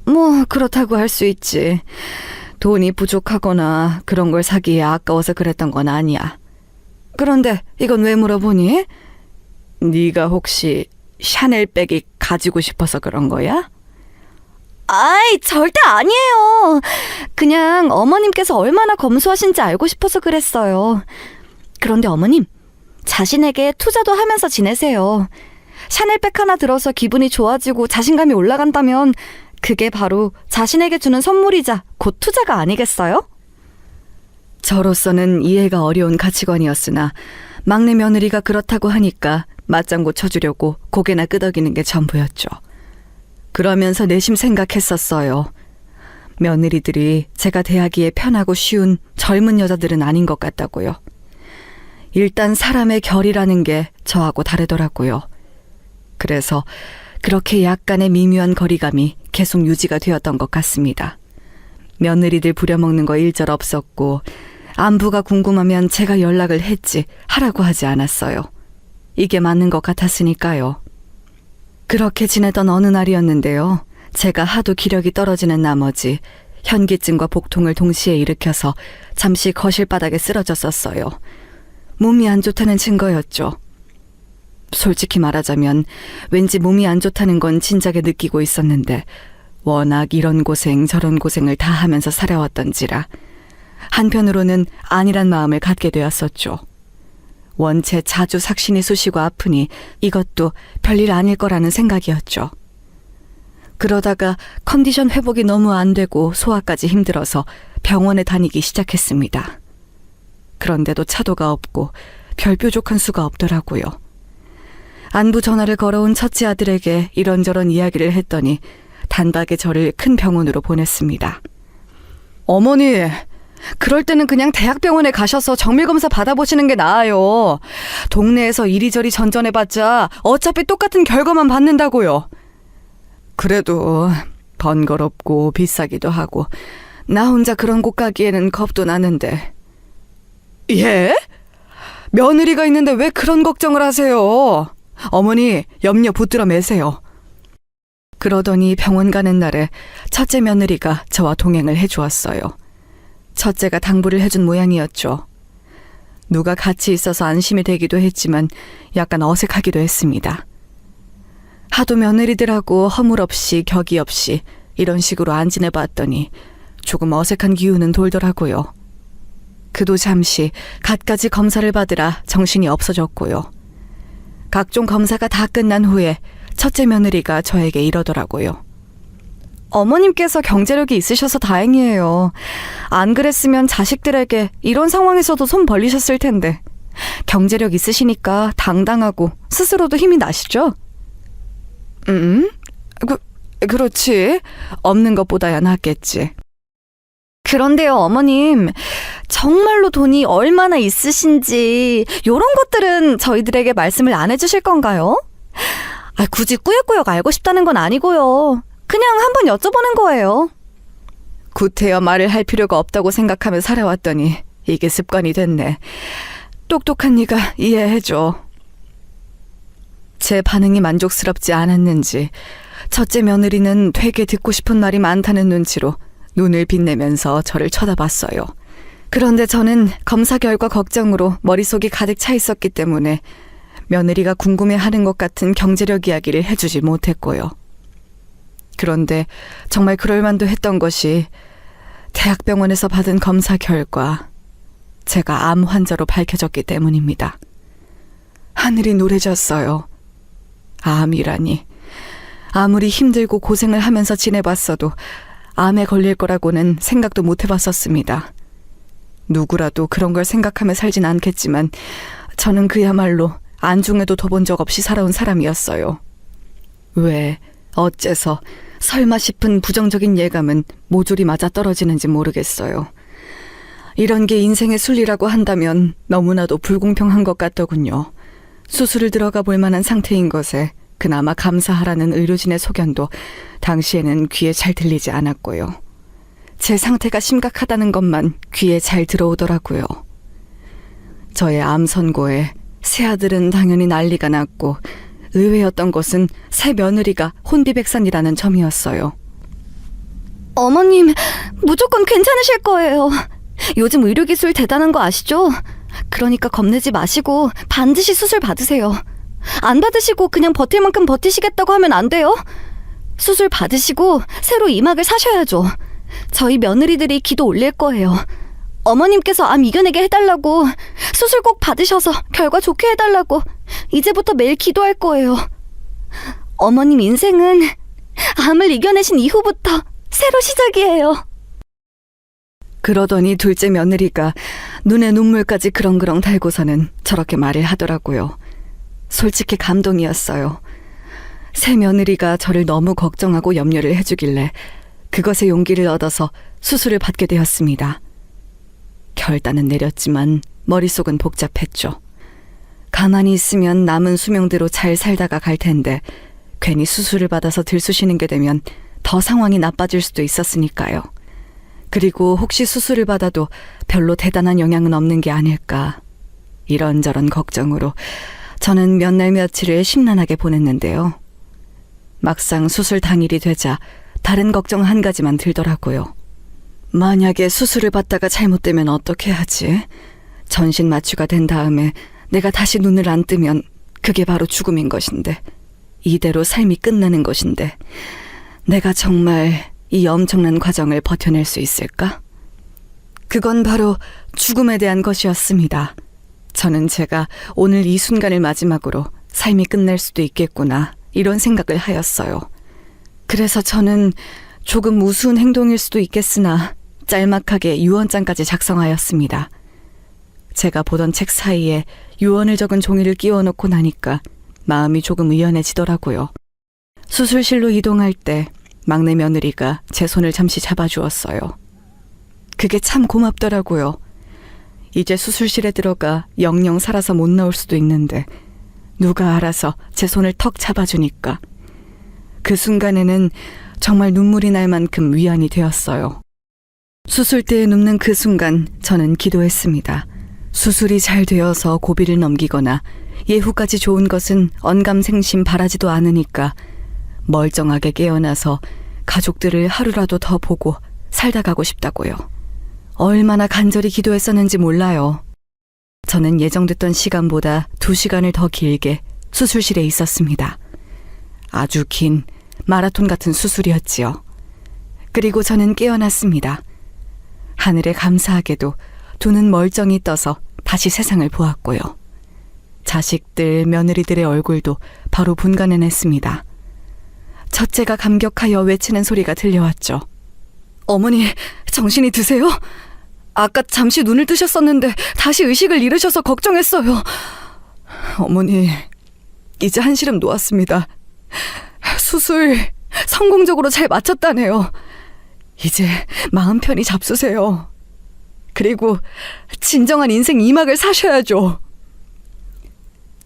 B: 뭐 그렇다고 할 수 있지. 돈이 부족하거나 그런 걸 사기에 아까워서 그랬던 건 아니야. 그런데 이건 왜 물어보니? 네가 혹시 샤넬백이 가지고 싶어서 그런 거야?
C: 아이, 절대 아니에요. 그냥 어머님께서 얼마나 검소하신지 알고 싶어서 그랬어요. 그런데 어머님, 자신에게 투자도 하면서 지내세요. 샤넬백 하나 들어서 기분이 좋아지고 자신감이 올라간다면 그게 바로 자신에게 주는 선물이자 곧 투자가 아니겠어요?
B: 저로서는 이해가 어려운 가치관이었으나 막내 며느리가 그렇다고 하니까 맞장구 쳐주려고 고개나 끄덕이는 게 전부였죠. 그러면서 내심 생각했었어요. 며느리들이 제가 대하기에 편하고 쉬운 젊은 여자들은 아닌 것 같다고요. 일단 사람의 결이라는 게 저하고 다르더라고요. 그래서 그렇게 약간의 미묘한 거리감이 계속 유지가 되었던 것 같습니다. 며느리들 부려먹는 거 일절 없었고 안부가 궁금하면 제가 연락을 했지 하라고 하지 않았어요. 이게 맞는 것 같았으니까요. 그렇게 지내던 어느 날이었는데요. 제가 하도 기력이 떨어지는 나머지 현기증과 복통을 동시에 일으켜서 잠시 거실 바닥에 쓰러졌었어요. 몸이 안 좋다는 증거였죠. 솔직히 말하자면 왠지 몸이 안 좋다는 건 진작에 느끼고 있었는데 워낙 이런 고생 저런 고생을 다 하면서 살아왔던지라 한편으로는 아니란 마음을 갖게 되었었죠. 원체 자주 삭신이 쑤시고 아프니 이것도 별일 아닐 거라는 생각이었죠. 그러다가 컨디션 회복이 너무 안 되고 소화까지 힘들어서 병원에 다니기 시작했습니다. 그런데도 차도가 없고 별 뾰족한 수가 없더라고요. 안부 전화를 걸어온 첫째 아들에게 이런저런 이야기를 했더니 단박에 저를 큰 병원으로 보냈습니다. 어머니, 그럴 때는 그냥 대학병원에 가셔서 정밀검사 받아보시는 게 나아요. 동네에서 이리저리 전전해봤자 어차피 똑같은 결과만 받는다고요. 그래도 번거롭고 비싸기도 하고 나 혼자 그런 곳 가기에는 겁도 나는데. 예? 며느리가 있는데 왜 그런 걱정을 하세요? 어머니, 염려 붙들어 매세요. 그러더니 병원 가는 날에 첫째 며느리가 저와 동행을 해주었어요. 첫째가 당부를 해준 모양이었죠. 누가 같이 있어서 안심이 되기도 했지만 약간 어색하기도 했습니다. 하도 며느리들하고 허물 없이 격이 없이 이런 식으로 안 지내봤더니 조금 어색한 기운은 돌더라고요. 그도 잠시 갖가지 검사를 받으라 정신이 없어졌고요. 각종 검사가 다 끝난 후에 첫째 며느리가 저에게 이러더라고요. 어머님께서 경제력이 있으셔서 다행이에요. 안 그랬으면 자식들에게 이런 상황에서도 손 벌리셨을 텐데. 경제력 있으시니까 당당하고 스스로도 힘이 나시죠? 그렇지. 없는 것보다야 낫겠지.
C: 그런데요, 어머님. 정말로 돈이 얼마나 있으신지 요런 것들은 저희들에게 말씀을 안 해주실 건가요? 굳이 꾸역꾸역 알고 싶다는 건 아니고요. 그냥 한번 여쭤보는 거예요.
B: 구태여 말을 할 필요가 없다고 생각하며 살아왔더니 이게 습관이 됐네. 똑똑한 네가 이해해줘. 제 반응이 만족스럽지 않았는지 첫째 며느리는 되게 듣고 싶은 말이 많다는 눈치로 눈을 빛내면서 저를 쳐다봤어요. 그런데 저는 검사 결과 걱정으로 머릿속이 가득 차 있었기 때문에 며느리가 궁금해하는 것 같은 경제력 이야기를 해주지 못했고요. 그런데 정말 그럴만도 했던 것이 대학병원에서 받은 검사 결과 제가 암 환자로 밝혀졌기 때문입니다. 하늘이 노래졌어요. 암이라니. 아무리 힘들고 고생을 하면서 지내봤어도 암에 걸릴 거라고는 생각도 못 해봤었습니다. 누구라도 그런 걸 생각하며 살진 않겠지만 저는 그야말로 안중에도 둬본 적 없이 살아온 사람이었어요. 왜, 어째서, 설마 싶은 부정적인 예감은 모조리 맞아 떨어지는지 모르겠어요. 이런 게 인생의 순리라고 한다면 너무나도 불공평한 것 같더군요. 수술을 들어가 볼 만한 상태인 것에 그나마 감사하라는 의료진의 소견도 당시에는 귀에 잘 들리지 않았고요. 제 상태가 심각하다는 것만 귀에 잘 들어오더라고요. 저의 암 선고에 새아들은 당연히 난리가 났고 의외였던 것은 새 며느리가 혼비백산이라는 점이었어요.
C: 어머님, 무조건 괜찮으실 거예요. 요즘 의료기술 대단한 거 아시죠? 그러니까 겁내지 마시고 반드시 수술 받으세요. 안 받으시고 그냥 버틸 만큼 버티시겠다고 하면 안 돼요. 수술 받으시고 새로 이막을 사셔야죠. 저희 며느리들이 기도 올릴 거예요. 어머님께서 암 이겨내게 해달라고, 수술 꼭 받으셔서 결과 좋게 해달라고 이제부터 매일 기도할 거예요. 어머님 인생은 암을 이겨내신 이후부터 새로 시작이에요.
B: 그러더니 둘째 며느리가 눈에 눈물까지 그렁그렁 달고서는 저렇게 말을 하더라고요. 솔직히 감동이었어요. 새 며느리가 저를 너무 걱정하고 염려를 해주길래 그것에 용기를 얻어서 수술을 받게 되었습니다. 결단은 내렸지만 머릿속은 복잡했죠. 가만히 있으면 남은 수명대로 잘 살다가 갈 텐데 괜히 수술을 받아서 들쑤시는 게 되면 더 상황이 나빠질 수도 있었으니까요. 그리고 혹시 수술을 받아도 별로 대단한 영향은 없는 게 아닐까. 이런저런 걱정으로 저는 몇 날 며칠을 심란하게 보냈는데요. 막상 수술 당일이 되자 다른 걱정 한 가지만 들더라고요. 만약에 수술을 받다가 잘못되면 어떻게 하지? 전신 마취가 된 다음에 내가 다시 눈을 안 뜨면 그게 바로 죽음인 것인데, 이대로 삶이 끝나는 것인데, 내가 정말 이 엄청난 과정을 버텨낼 수 있을까? 그건 바로 죽음에 대한 것이었습니다. 저는 제가 오늘 이 순간을 마지막으로 삶이 끝날 수도 있겠구나, 이런 생각을 하였어요. 그래서 저는 조금 우스운 행동일 수도 있겠으나 짤막하게 유언장까지 작성하였습니다. 제가 보던 책 사이에 유언을 적은 종이를 끼워놓고 나니까 마음이 조금 의연해지더라고요. 수술실로 이동할 때 막내 며느리가 제 손을 잠시 잡아주었어요. 그게 참 고맙더라고요. 이제 수술실에 들어가 영영 살아서 못 나올 수도 있는데 누가 알아서 제 손을 턱 잡아주니까 그 순간에는 정말 눈물이 날 만큼 위안이 되었어요. 수술대에 눕는 그 순간 저는 기도했습니다. 수술이 잘 되어서 고비를 넘기거나 예후까지 좋은 것은 언감생심 바라지도 않으니까 멀쩡하게 깨어나서 가족들을 하루라도 더 보고 살다 가고 싶다고요. 얼마나 간절히 기도했었는지 몰라요. 저는 예정됐던 시간보다 2시간을 더 길게 수술실에 있었습니다. 아주 긴 마라톤 같은 수술이었지요. 그리고 저는 깨어났습니다. 하늘에 감사하게도 두 눈 멀쩡히 떠서 다시 세상을 보았고요. 자식들, 며느리들의 얼굴도 바로 분간해냈습니다. 첫째가 감격하여 외치는 소리가 들려왔죠. 어머니, 정신이 드세요? 아까 잠시 눈을 뜨셨었는데 다시 의식을 잃으셔서 걱정했어요. 어머니, 이제 한시름 놓았습니다. 수술 성공적으로 잘 마쳤다네요. 이제 마음 편히 잡수세요. 그리고 진정한 인생 2막을 사셔야죠.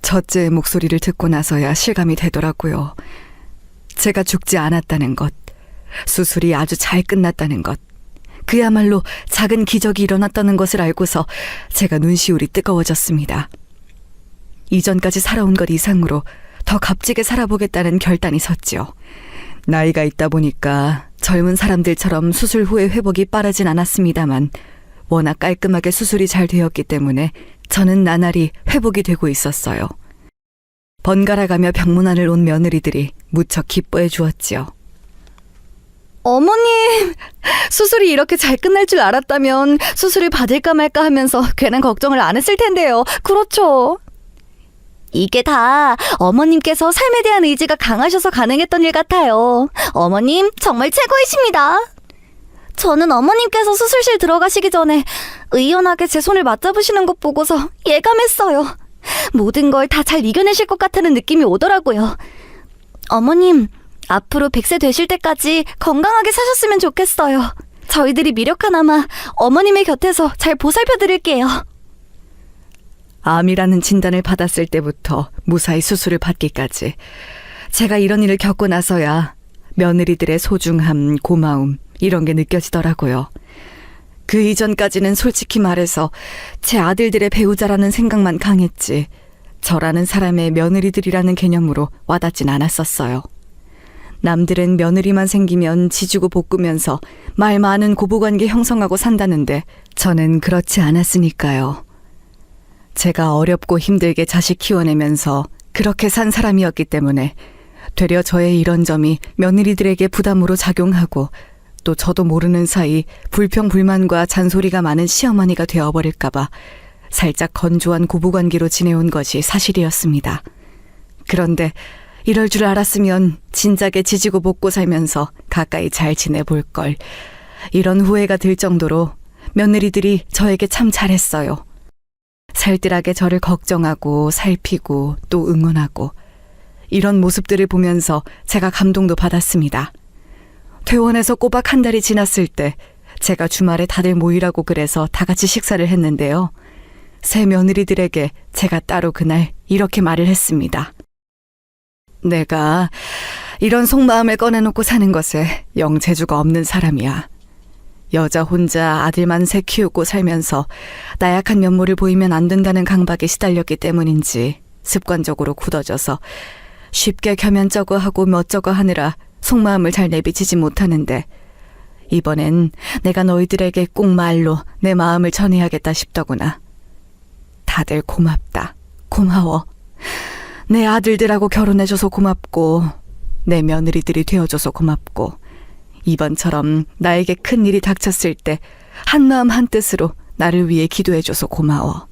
B: 첫째의 목소리를 듣고 나서야 실감이 되더라고요. 제가 죽지 않았다는 것, 수술이 아주 잘 끝났다는 것, 그야말로 작은 기적이 일어났다는 것을 알고서 제가 눈시울이 뜨거워졌습니다. 이전까지 살아온 것 이상으로 더 값지게 살아보겠다는 결단이 섰지요. 나이가 있다 보니까 젊은 사람들처럼 수술 후의 회복이 빠르진 않았습니다만 워낙 깔끔하게 수술이 잘 되었기 때문에 저는 나날이 회복이 되고 있었어요. 번갈아가며 병문안을 온 며느리들이 무척 기뻐해 주었지요.
C: 어머님, 수술이 이렇게 잘 끝날 줄 알았다면 수술을 받을까 말까 하면서 괜한 걱정을 안 했을 텐데요. 그렇죠? 이게 다 어머님께서 삶에 대한 의지가 강하셔서 가능했던 일 같아요. 어머님, 정말 최고이십니다. 저는 어머님께서 수술실 들어가시기 전에 의연하게 제 손을 맞잡으시는 것 보고서 예감했어요. 모든 걸 다 잘 이겨내실 것 같다는 느낌이 오더라고요. 어머님, 앞으로 100세 되실 때까지 건강하게 사셨으면 좋겠어요. 저희들이 미력하나마 어머님의 곁에서 잘 보살펴 드릴게요.
B: 암이라는 진단을 받았을 때부터 무사히 수술을 받기까지 제가 이런 일을 겪고 나서야 며느리들의 소중함, 고마움 이런 게 느껴지더라고요. 그 이전까지는 솔직히 말해서 제 아들들의 배우자라는 생각만 강했지 저라는 사람의 며느리들이라는 개념으로 와닿진 않았었어요. 남들은 며느리만 생기면 지지고 볶으면서 말 많은 고부관계 형성하고 산다는데 저는 그렇지 않았으니까요. 제가 어렵고 힘들게 자식 키워내면서 그렇게 산 사람이었기 때문에 되려 저의 이런 점이 며느리들에게 부담으로 작용하고 또 저도 모르는 사이 불평불만과 잔소리가 많은 시어머니가 되어버릴까봐 살짝 건조한 고부관계로 지내온 것이 사실이었습니다. 그런데 이럴 줄 알았으면 진작에 지지고 볶고 살면서 가까이 잘 지내볼 걸. 이런 후회가 들 정도로 며느리들이 저에게 참 잘했어요. 살뜰하게 저를 걱정하고 살피고 또 응원하고 이런 모습들을 보면서 제가 감동도 받았습니다. 퇴원해서 꼬박 한 달이 지났을 때 제가 주말에 다들 모이라고 그래서 다 같이 식사를 했는데요. 새 며느리들에게 제가 따로 그날 이렇게 말을 했습니다. 내가 이런 속마음을 꺼내놓고 사는 것에 영 재주가 없는 사람이야. 여자 혼자 아들만 셋 키우고 살면서 나약한 면모를 보이면 안 된다는 강박에 시달렸기 때문인지 습관적으로 굳어져서 쉽게 겸연쩍어하고 멋쩍어 하느라 속마음을 잘 내비치지 못하는데 이번엔 내가 너희들에게 꼭 말로 내 마음을 전해야겠다 싶더구나. 다들 고맙다. 고마워. 내 아들들하고 결혼해줘서 고맙고 내 며느리들이 되어줘서 고맙고 이번처럼 나에게 큰 일이 닥쳤을 때 한마음 한뜻으로 나를 위해 기도해줘서 고마워.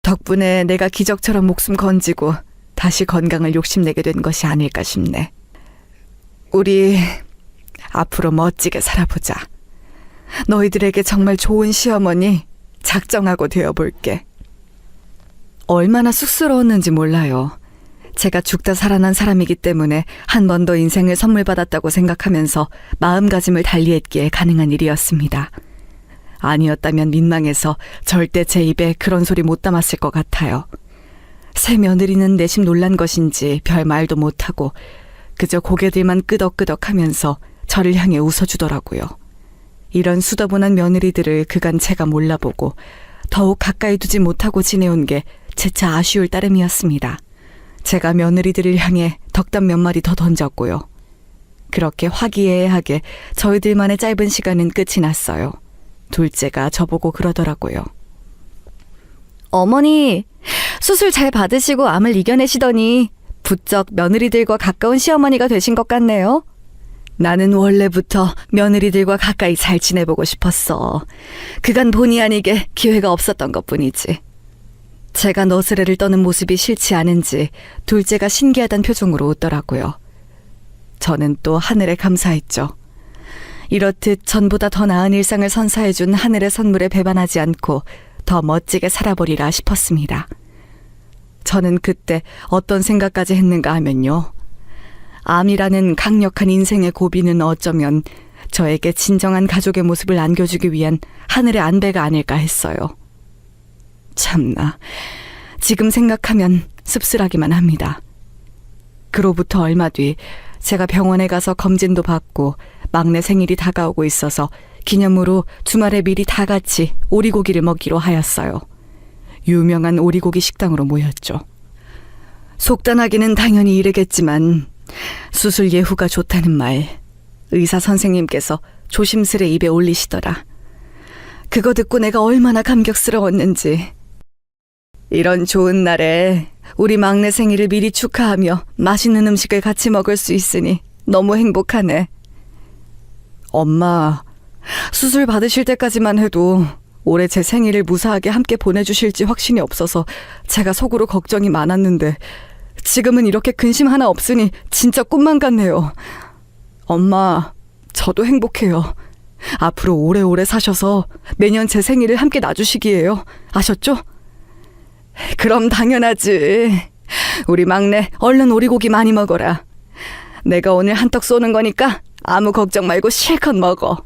B: 덕분에 내가 기적처럼 목숨 건지고 다시 건강을 욕심내게 된 것이 아닐까 싶네. 우리 앞으로 멋지게 살아보자. 너희들에게 정말 좋은 시어머니 작정하고 되어볼게. 얼마나 쑥스러웠는지 몰라요. 제가 죽다 살아난 사람이기 때문에 한 번 더 인생을 선물 받았다고 생각하면서 마음가짐을 달리했기에 가능한 일이었습니다. 아니었다면 민망해서 절대 제 입에 그런 소리 못 담았을 것 같아요. 새 며느리는 내심 놀란 것인지 별 말도 못하고 그저 고개들만 끄덕끄덕하면서 저를 향해 웃어주더라고요. 이런 수더분한 며느리들을 그간 제가 몰라보고 더욱 가까이 두지 못하고 지내온 게 재차 아쉬울 따름이었습니다. 제가 며느리들을 향해 덕담 몇 마디 더 던졌고요. 그렇게 화기애애하게 저희들만의 짧은 시간은 끝이 났어요. 둘째가 저보고 그러더라고요.
C: 어머니, 수술 잘 받으시고 암을 이겨내시더니 부쩍 며느리들과 가까운 시어머니가 되신 것 같네요.
B: 나는 원래부터 며느리들과 가까이 잘 지내보고 싶었어. 그간 본의 아니게 기회가 없었던 것뿐이지. 제가 너스레를 떠는 모습이 싫지 않은지 둘째가 신기하단 표정으로 웃더라고요. 저는 또 하늘에 감사했죠. 이렇듯 전보다 더 나은 일상을 선사해준 하늘의 선물에 배반하지 않고 더 멋지게 살아보리라 싶었습니다. 저는 그때 어떤 생각까지 했는가 하면요. 암이라는 강력한 인생의 고비는 어쩌면 저에게 진정한 가족의 모습을 안겨주기 위한 하늘의 안배가 아닐까 했어요. 참나, 지금 생각하면 씁쓸하기만 합니다. 그로부터 얼마 뒤 제가 병원에 가서 검진도 받고 막내 생일이 다가오고 있어서 기념으로 주말에 미리 다 같이 오리고기를 먹기로 하였어요. 유명한 오리고기 식당으로 모였죠. 속단하기는 당연히 이르겠지만 수술 예후가 좋다는 말 의사 선생님께서 조심스레 입에 올리시더라. 그거 듣고 내가 얼마나 감격스러웠는지. 이런 좋은 날에 우리 막내 생일을 미리 축하하며 맛있는 음식을 같이 먹을 수 있으니 너무 행복하네. 엄마, 수술 받으실 때까지만 해도 올해 제 생일을 무사하게 함께 보내주실지 확신이 없어서 제가 속으로 걱정이 많았는데 지금은 이렇게 근심 하나 없으니 진짜 꿈만 같네요. 엄마, 저도 행복해요. 앞으로 오래오래 사셔서 매년 제 생일을 함께 놔주시기예요. 아셨죠? 그럼 당연하지. 우리 막내 얼른 오리고기 많이 먹어라. 내가 오늘 한턱 쏘는 거니까 아무 걱정 말고 실컷 먹어.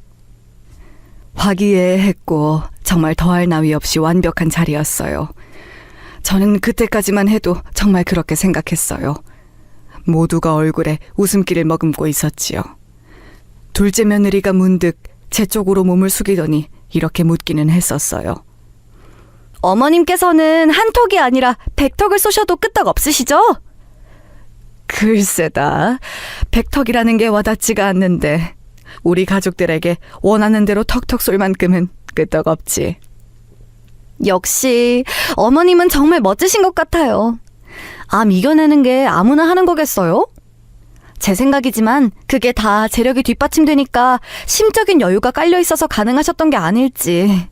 B: 화기애애했고 정말 더할 나위 없이 완벽한 자리였어요. 저는 그때까지만 해도 정말 그렇게 생각했어요. 모두가 얼굴에 웃음기를 머금고 있었지요. 둘째 며느리가 문득 제 쪽으로 몸을 숙이더니 이렇게 묻기는 했었어요.
C: 어머님께서는 한턱이 아니라 100턱을 쏘셔도 끄떡 없으시죠?
B: 글쎄다. 100턱이라는 게 와닿지가 않는데 우리 가족들에게 원하는 대로 턱턱 쏠 만큼은 끄떡 없지.
C: 역시 어머님은 정말 멋지신 것 같아요. 암 이겨내는 게 아무나 하는 거겠어요? 제 생각이지만 그게 다 재력이 뒷받침되니까 심적인 여유가 깔려 있어서 가능하셨던 게 아닐지.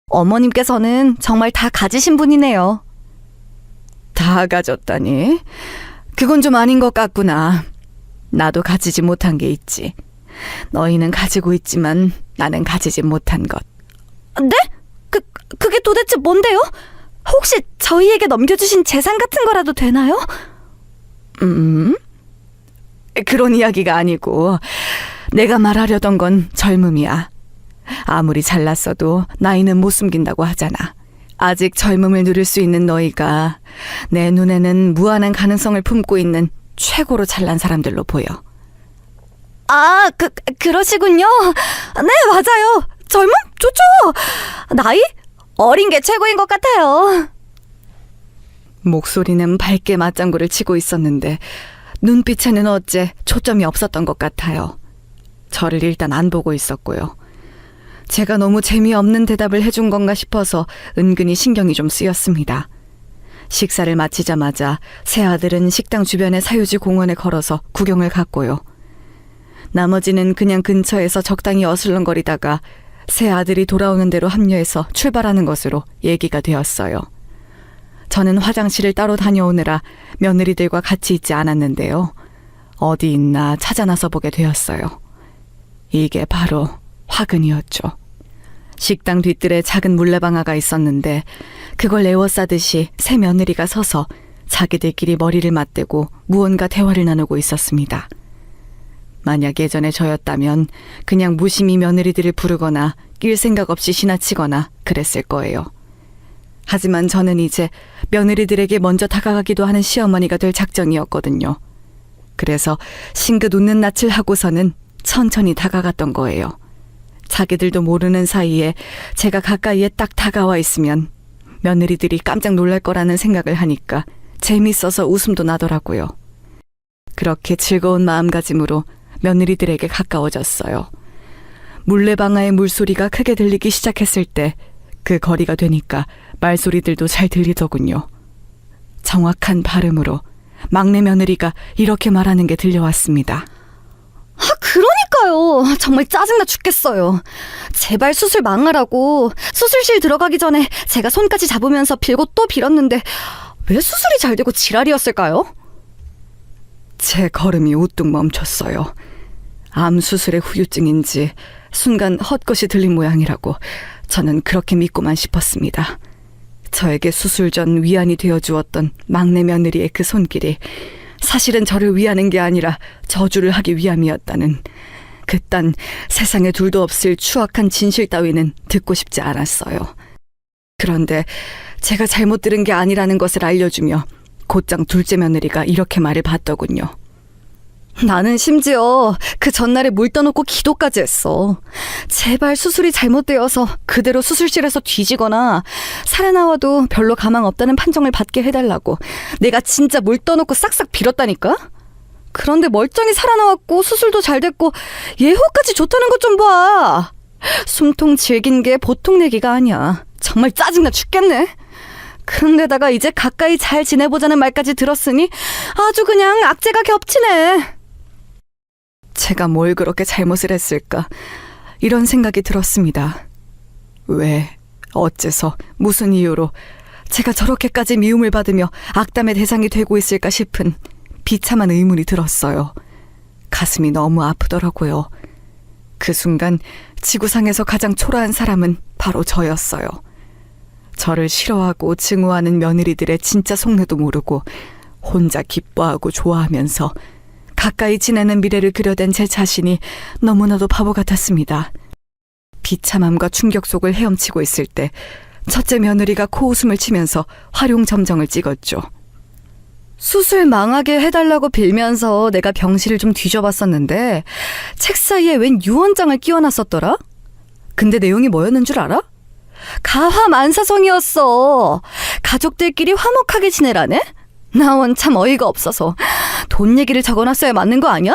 C: 어머님께서는 정말 다 가지신 분이네요.
B: 다 가졌다니? 그건 좀 아닌 것 같구나. 나도 가지지 못한 게 있지. 너희는 가지고 있지만 나는 가지지 못한 것.
C: 네? 그게 도대체 뭔데요? 혹시 저희에게 넘겨주신 재산 같은 거라도 되나요?
B: 그런 이야기가 아니고 내가 말하려던 건 젊음이야. 아무리 잘났어도 나이는 못 숨긴다고 하잖아. 아직 젊음을 누릴 수 있는 너희가 내 눈에는 무한한 가능성을 품고 있는 최고로 잘난 사람들로 보여.
C: 아, 그러시군요. 네, 맞아요. 젊음? 좋죠. 나이? 어린 게 최고인 것 같아요.
B: 목소리는 밝게 맞장구를 치고 있었는데 눈빛에는 어째 초점이 없었던 것 같아요. 저를 일단 안 보고 있었고요. 제가 너무 재미없는 대답을 해준 건가 싶어서 은근히 신경이 좀 쓰였습니다. 식사를 마치자마자 새 아들은 식당 주변의 사유지 공원에 걸어서 구경을 갔고요. 나머지는 그냥 근처에서 적당히 어슬렁거리다가 새 아들이 돌아오는 대로 합류해서 출발하는 것으로 얘기가 되었어요. 저는 화장실을 따로 다녀오느라 며느리들과 같이 있지 않았는데요. 어디 있나 찾아 나서 보게 되었어요. 이게 바로 화근이었죠. 식당 뒤뜰에 작은 물레방아가 있었는데 그걸 에워싸듯이 새 며느리가 서서 자기들끼리 머리를 맞대고 무언가 대화를 나누고 있었습니다. 만약 예전에 저였다면 그냥 무심히 며느리들을 부르거나 낄 생각 없이 지나치거나 그랬을 거예요. 하지만 저는 이제 며느리들에게 먼저 다가가기도 하는 시어머니가 될 작정이었거든요. 그래서 싱긋 웃는 낯을 하고서는 천천히 다가갔던 거예요. 자기들도 모르는 사이에 제가 가까이에 딱 다가와 있으면 며느리들이 깜짝 놀랄 거라는 생각을 하니까 재밌어서 웃음도 나더라고요. 그렇게 즐거운 마음가짐으로 며느리들에게 가까워졌어요. 물레방아의 물소리가 크게 들리기 시작했을 때 그 거리가 되니까 말소리들도 잘 들리더군요. 정확한 발음으로 막내 며느리가 이렇게 말하는 게 들려왔습니다.
C: 그러니까요. 정말 짜증나 죽겠어요. 제발 수술 망하라고. 수술실 들어가기 전에 제가 손까지 잡으면서 빌고 또 빌었는데 왜 수술이 잘 되고 지랄이었을까요?
B: 제 걸음이 우뚝 멈췄어요. 암 수술의 후유증인지 순간 헛것이 들린 모양이라고 저는 그렇게 믿고만 싶었습니다. 저에게 수술 전 위안이 되어주었던 막내 며느리의 그 손길이 사실은 저를 위하는 게 아니라 저주를 하기 위함이었다는 그딴 세상에 둘도 없을 추악한 진실 따위는 듣고 싶지 않았어요. 그런데 제가 잘못 들은 게 아니라는 것을 알려주며 곧장 둘째 며느리가 이렇게 말을 받더군요.
C: 나는 심지어 그 전날에 물 떠놓고 기도까지 했어. 제발 수술이 잘못되어서 그대로 수술실에서 뒤지거나 살아나와도 별로 가망 없다는 판정을 받게 해달라고 내가 진짜 물 떠놓고 싹싹 빌었다니까? 그런데 멀쩡히 살아나왔고 수술도 잘 됐고 예후까지 좋다는 것 좀 봐. 숨통 질긴 게 보통 내기가 아니야. 정말 짜증나 죽겠네. 그런데다가 이제 가까이 잘 지내보자는 말까지 들었으니 아주 그냥 악재가 겹치네.
B: 제가 뭘 그렇게 잘못을 했을까? 이런 생각이 들었습니다. 왜, 어째서, 무슨 이유로 제가 저렇게까지 미움을 받으며 악담의 대상이 되고 있을까 싶은 비참한 의문이 들었어요. 가슴이 너무 아프더라고요. 그 순간 지구상에서 가장 초라한 사람은 바로 저였어요. 저를 싫어하고 증오하는 며느리들의 진짜 속내도 모르고 혼자 기뻐하고 좋아하면서 가까이 지내는 미래를 그려댄 제 자신이 너무나도 바보 같았습니다. 비참함과 충격 속을 헤엄치고 있을 때 첫째 며느리가 코웃음을 치면서 활용점정을 찍었죠.
C: 수술 망하게 해달라고 빌면서 내가 병실을 좀 뒤져봤었는데 책 사이에 웬 유언장을 끼워놨었더라? 근데 내용이 뭐였는 줄 알아? 가화만사성이었어. 가족들끼리 화목하게 지내라네? 나 원 참 어이가 없어서 돈 얘기를 적어놨어야 맞는 거 아니야?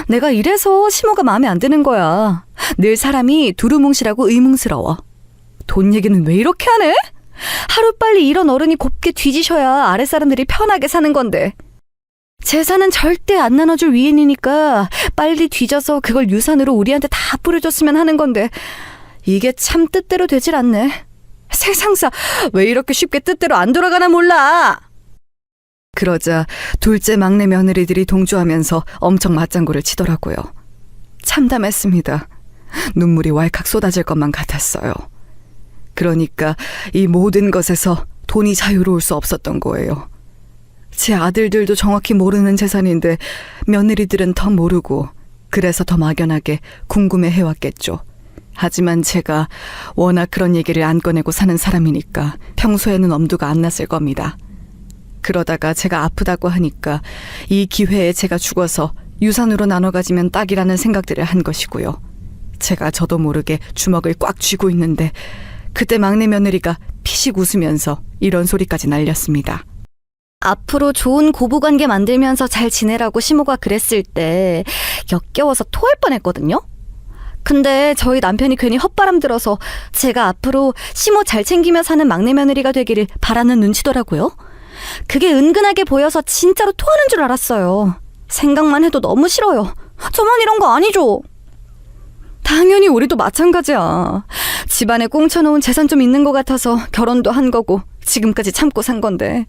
C: 내가 이래서 시모가 마음에 안 드는 거야. 늘 사람이 두루뭉실하고 의문스러워. 돈 얘기는 왜 이렇게 하네? 하루빨리 이런 어른이 곱게 뒤지셔야 아랫사람들이 편하게 사는 건데. 재산은 절대 안 나눠줄 위인이니까 빨리 뒤져서 그걸 유산으로 우리한테 다 뿌려줬으면 하는 건데 이게 참 뜻대로 되질 않네. 세상사 왜 이렇게 쉽게 뜻대로 안 돌아가나 몰라.
B: 그러자 둘째 막내 며느리들이 동조하면서 엄청 맞장구를 치더라고요. 참담했습니다. 눈물이 왈칵 쏟아질 것만 같았어요. 그러니까 이 모든 것에서 돈이 자유로울 수 없었던 거예요. 제 아들들도 정확히 모르는 재산인데 며느리들은 더 모르고 그래서 더 막연하게 궁금해해왔겠죠. 하지만 제가 워낙 그런 얘기를 안 꺼내고 사는 사람이니까 평소에는 엄두가 안 났을 겁니다. 그러다가 제가 아프다고 하니까 이 기회에 제가 죽어서 유산으로 나눠 가지면 딱이라는 생각들을 한 것이고요. 제가 저도 모르게 주먹을 꽉 쥐고 있는데 그때 막내 며느리가 피식 웃으면서 이런 소리까지 날렸습니다.
C: 앞으로 좋은 고부관계 만들면서 잘 지내라고 시모가 그랬을 때 역겨워서 토할 뻔했거든요. 근데 저희 남편이 괜히 헛바람 들어서 제가 앞으로 시모 잘 챙기며 사는 막내 며느리가 되기를 바라는 눈치더라고요. 그게 은근하게 보여서 진짜로 토하는 줄 알았어요. 생각만 해도 너무 싫어요. 저만 이런 거 아니죠. 당연히 우리도 마찬가지야. 집안에 꽁쳐놓은 재산 좀 있는 것 같아서 결혼도 한 거고 지금까지 참고 산 건데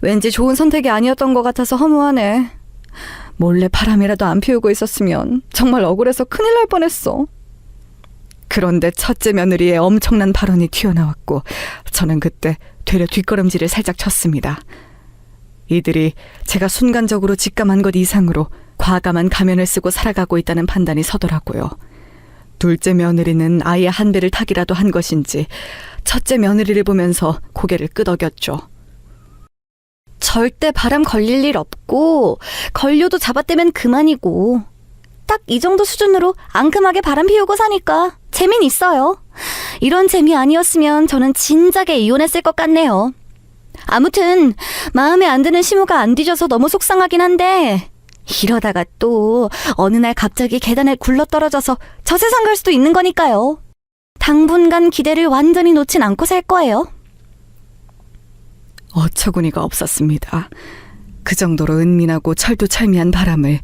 C: 왠지 좋은 선택이 아니었던 것 같아서 허무하네. 몰래 바람이라도 안 피우고 있었으면 정말 억울해서 큰일 날 뻔했어. 그런데 첫째 며느리의 엄청난 발언이 튀어나왔고 저는 그때 되려 뒷걸음질을 살짝 쳤습니다. 이들이 제가 순간적으로 직감한 것 이상으로 과감한 가면을 쓰고 살아가고 있다는 판단이 서더라고요. 둘째 며느리는 아예 한 배를 타기라도 한 것인지 첫째 며느리를 보면서 고개를 끄덕였죠. 절대 바람 걸릴 일 없고 걸려도 잡아떼면 그만이고 딱 이 정도 수준으로 앙큼하게 바람 피우고 사니까 재민 있어요. 이런 재미 아니었으면 저는 진작에 이혼했을 것 같네요. 아무튼 마음에 안 드는 시무가 안 뒤져서 너무 속상하긴 한데 이러다가 또 어느 날 갑자기 계단에 굴러떨어져서 저 세상 갈 수도 있는 거니까요. 당분간 기대를 완전히 놓진 않고 살 거예요. 어처구니가 없었습니다. 그 정도로 은밀하고 철두철미한 바람을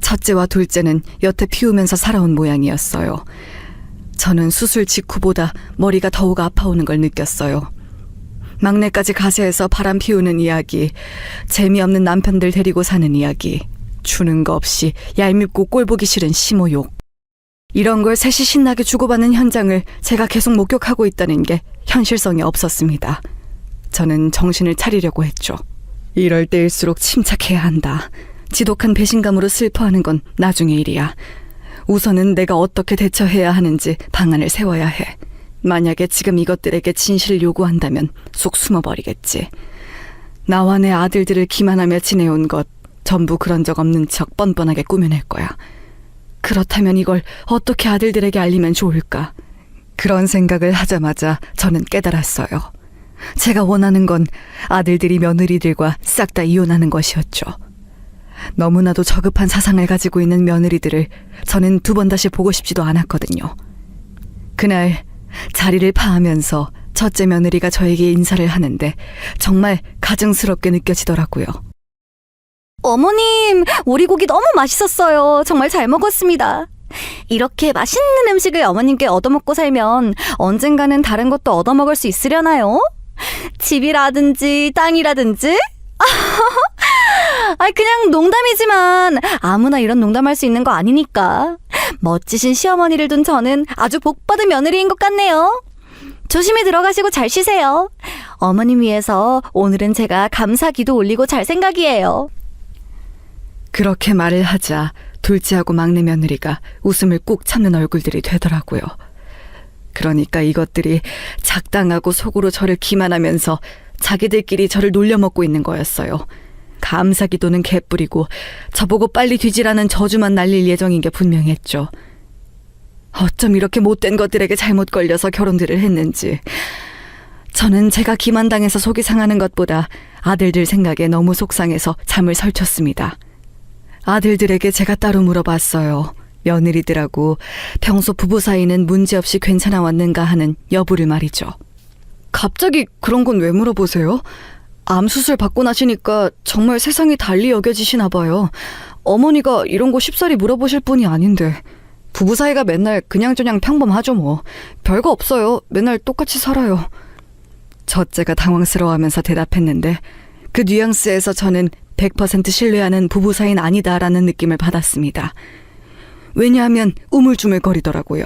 C: 첫째와 둘째는 여태 피우면서 살아온 모양이었어요. 저는 수술 직후보다 머리가 더욱 아파오는 걸 느꼈어요. 막내까지 가세해서 바람 피우는 이야기, 재미없는 남편들 데리고 사는 이야기, 주는 거 없이 얄밉고 꼴보기 싫은 시모욕. 이런 걸 셋이 신나게 주고받는 현장을 제가 계속 목격하고 있다는 게 현실성이 없었습니다. 저는 정신을 차리려고 했죠. 이럴 때일수록 침착해야 한다. 지독한 배신감으로 슬퍼하는 건 나중의 일이야. 우선은 내가 어떻게 대처해야 하는지 방안을 세워야 해. 만약에 지금 이것들에게 진실을 요구한다면 쏙 숨어버리겠지. 나와 내 아들들을 기만하며 지내온 것 전부 그런 적 없는 척 뻔뻔하게 꾸며낼 거야. 그렇다면 이걸 어떻게 아들들에게 알리면 좋을까? 그런 생각을 하자마자 저는 깨달았어요. 제가 원하는 건 아들들이 며느리들과 싹 다 이혼하는 것이었죠. 너무나도 저급한 사상을 가지고 있는 며느리들을 저는 두 번 다시 보고 싶지도 않았거든요. 그날 자리를 파하면서 첫째 며느리가 저에게 인사를 하는데 정말 가증스럽게 느껴지더라고요. 어머님, 오리고기 너무 맛있었어요. 정말 잘 먹었습니다. 이렇게 맛있는 음식을 어머님께 얻어먹고 살면 언젠가는 다른 것도 얻어먹을 수 있으려나요? 집이라든지 땅이라든지? 그냥 농담이지만 아무나 이런 농담할 수 있는 거 아니니까. 멋지신 시어머니를 둔 저는 아주 복받은 며느리인 것 같네요. 조심히 들어가시고 잘 쉬세요. 어머님 위해서 오늘은 제가 감사기도 올리고 잘 생각이에요. 그렇게 말을 하자 둘째하고 막내 며느리가 웃음을 꾹 참는 얼굴들이 되더라고요. 그러니까 이것들이 작당하고 속으로 저를 기만하면서 자기들끼리 저를 놀려먹고 있는 거였어요. 감사기도는 개뿔이고 저보고 빨리 뒤지라는 저주만 날릴 예정인 게 분명했죠. 어쩜 이렇게 못된 것들에게 잘못 걸려서 결혼들을 했는지. 저는 제가 기만당해서 속이 상하는 것보다 아들들 생각에 너무 속상해서 잠을 설쳤습니다. 아들들에게 제가 따로 물어봤어요. 며느리들하고 평소 부부 사이는 문제없이 괜찮아 왔는가 하는 여부를 말이죠. 갑자기 그런 건 왜 물어보세요? 암 수술 받고 나시니까 정말 세상이 달리 여겨지시나 봐요. 어머니가 이런 거 쉽사리 물어보실 분이 아닌데. 부부 사이가 맨날 그냥저냥 평범하죠 뭐. 별거 없어요. 맨날 똑같이 살아요. 첫째가 당황스러워하면서 대답했는데 그 뉘앙스에서 저는 100% 신뢰하는 부부 사이는 아니다라는 느낌을 받았습니다. 왜냐하면 우물쭈물거리더라고요.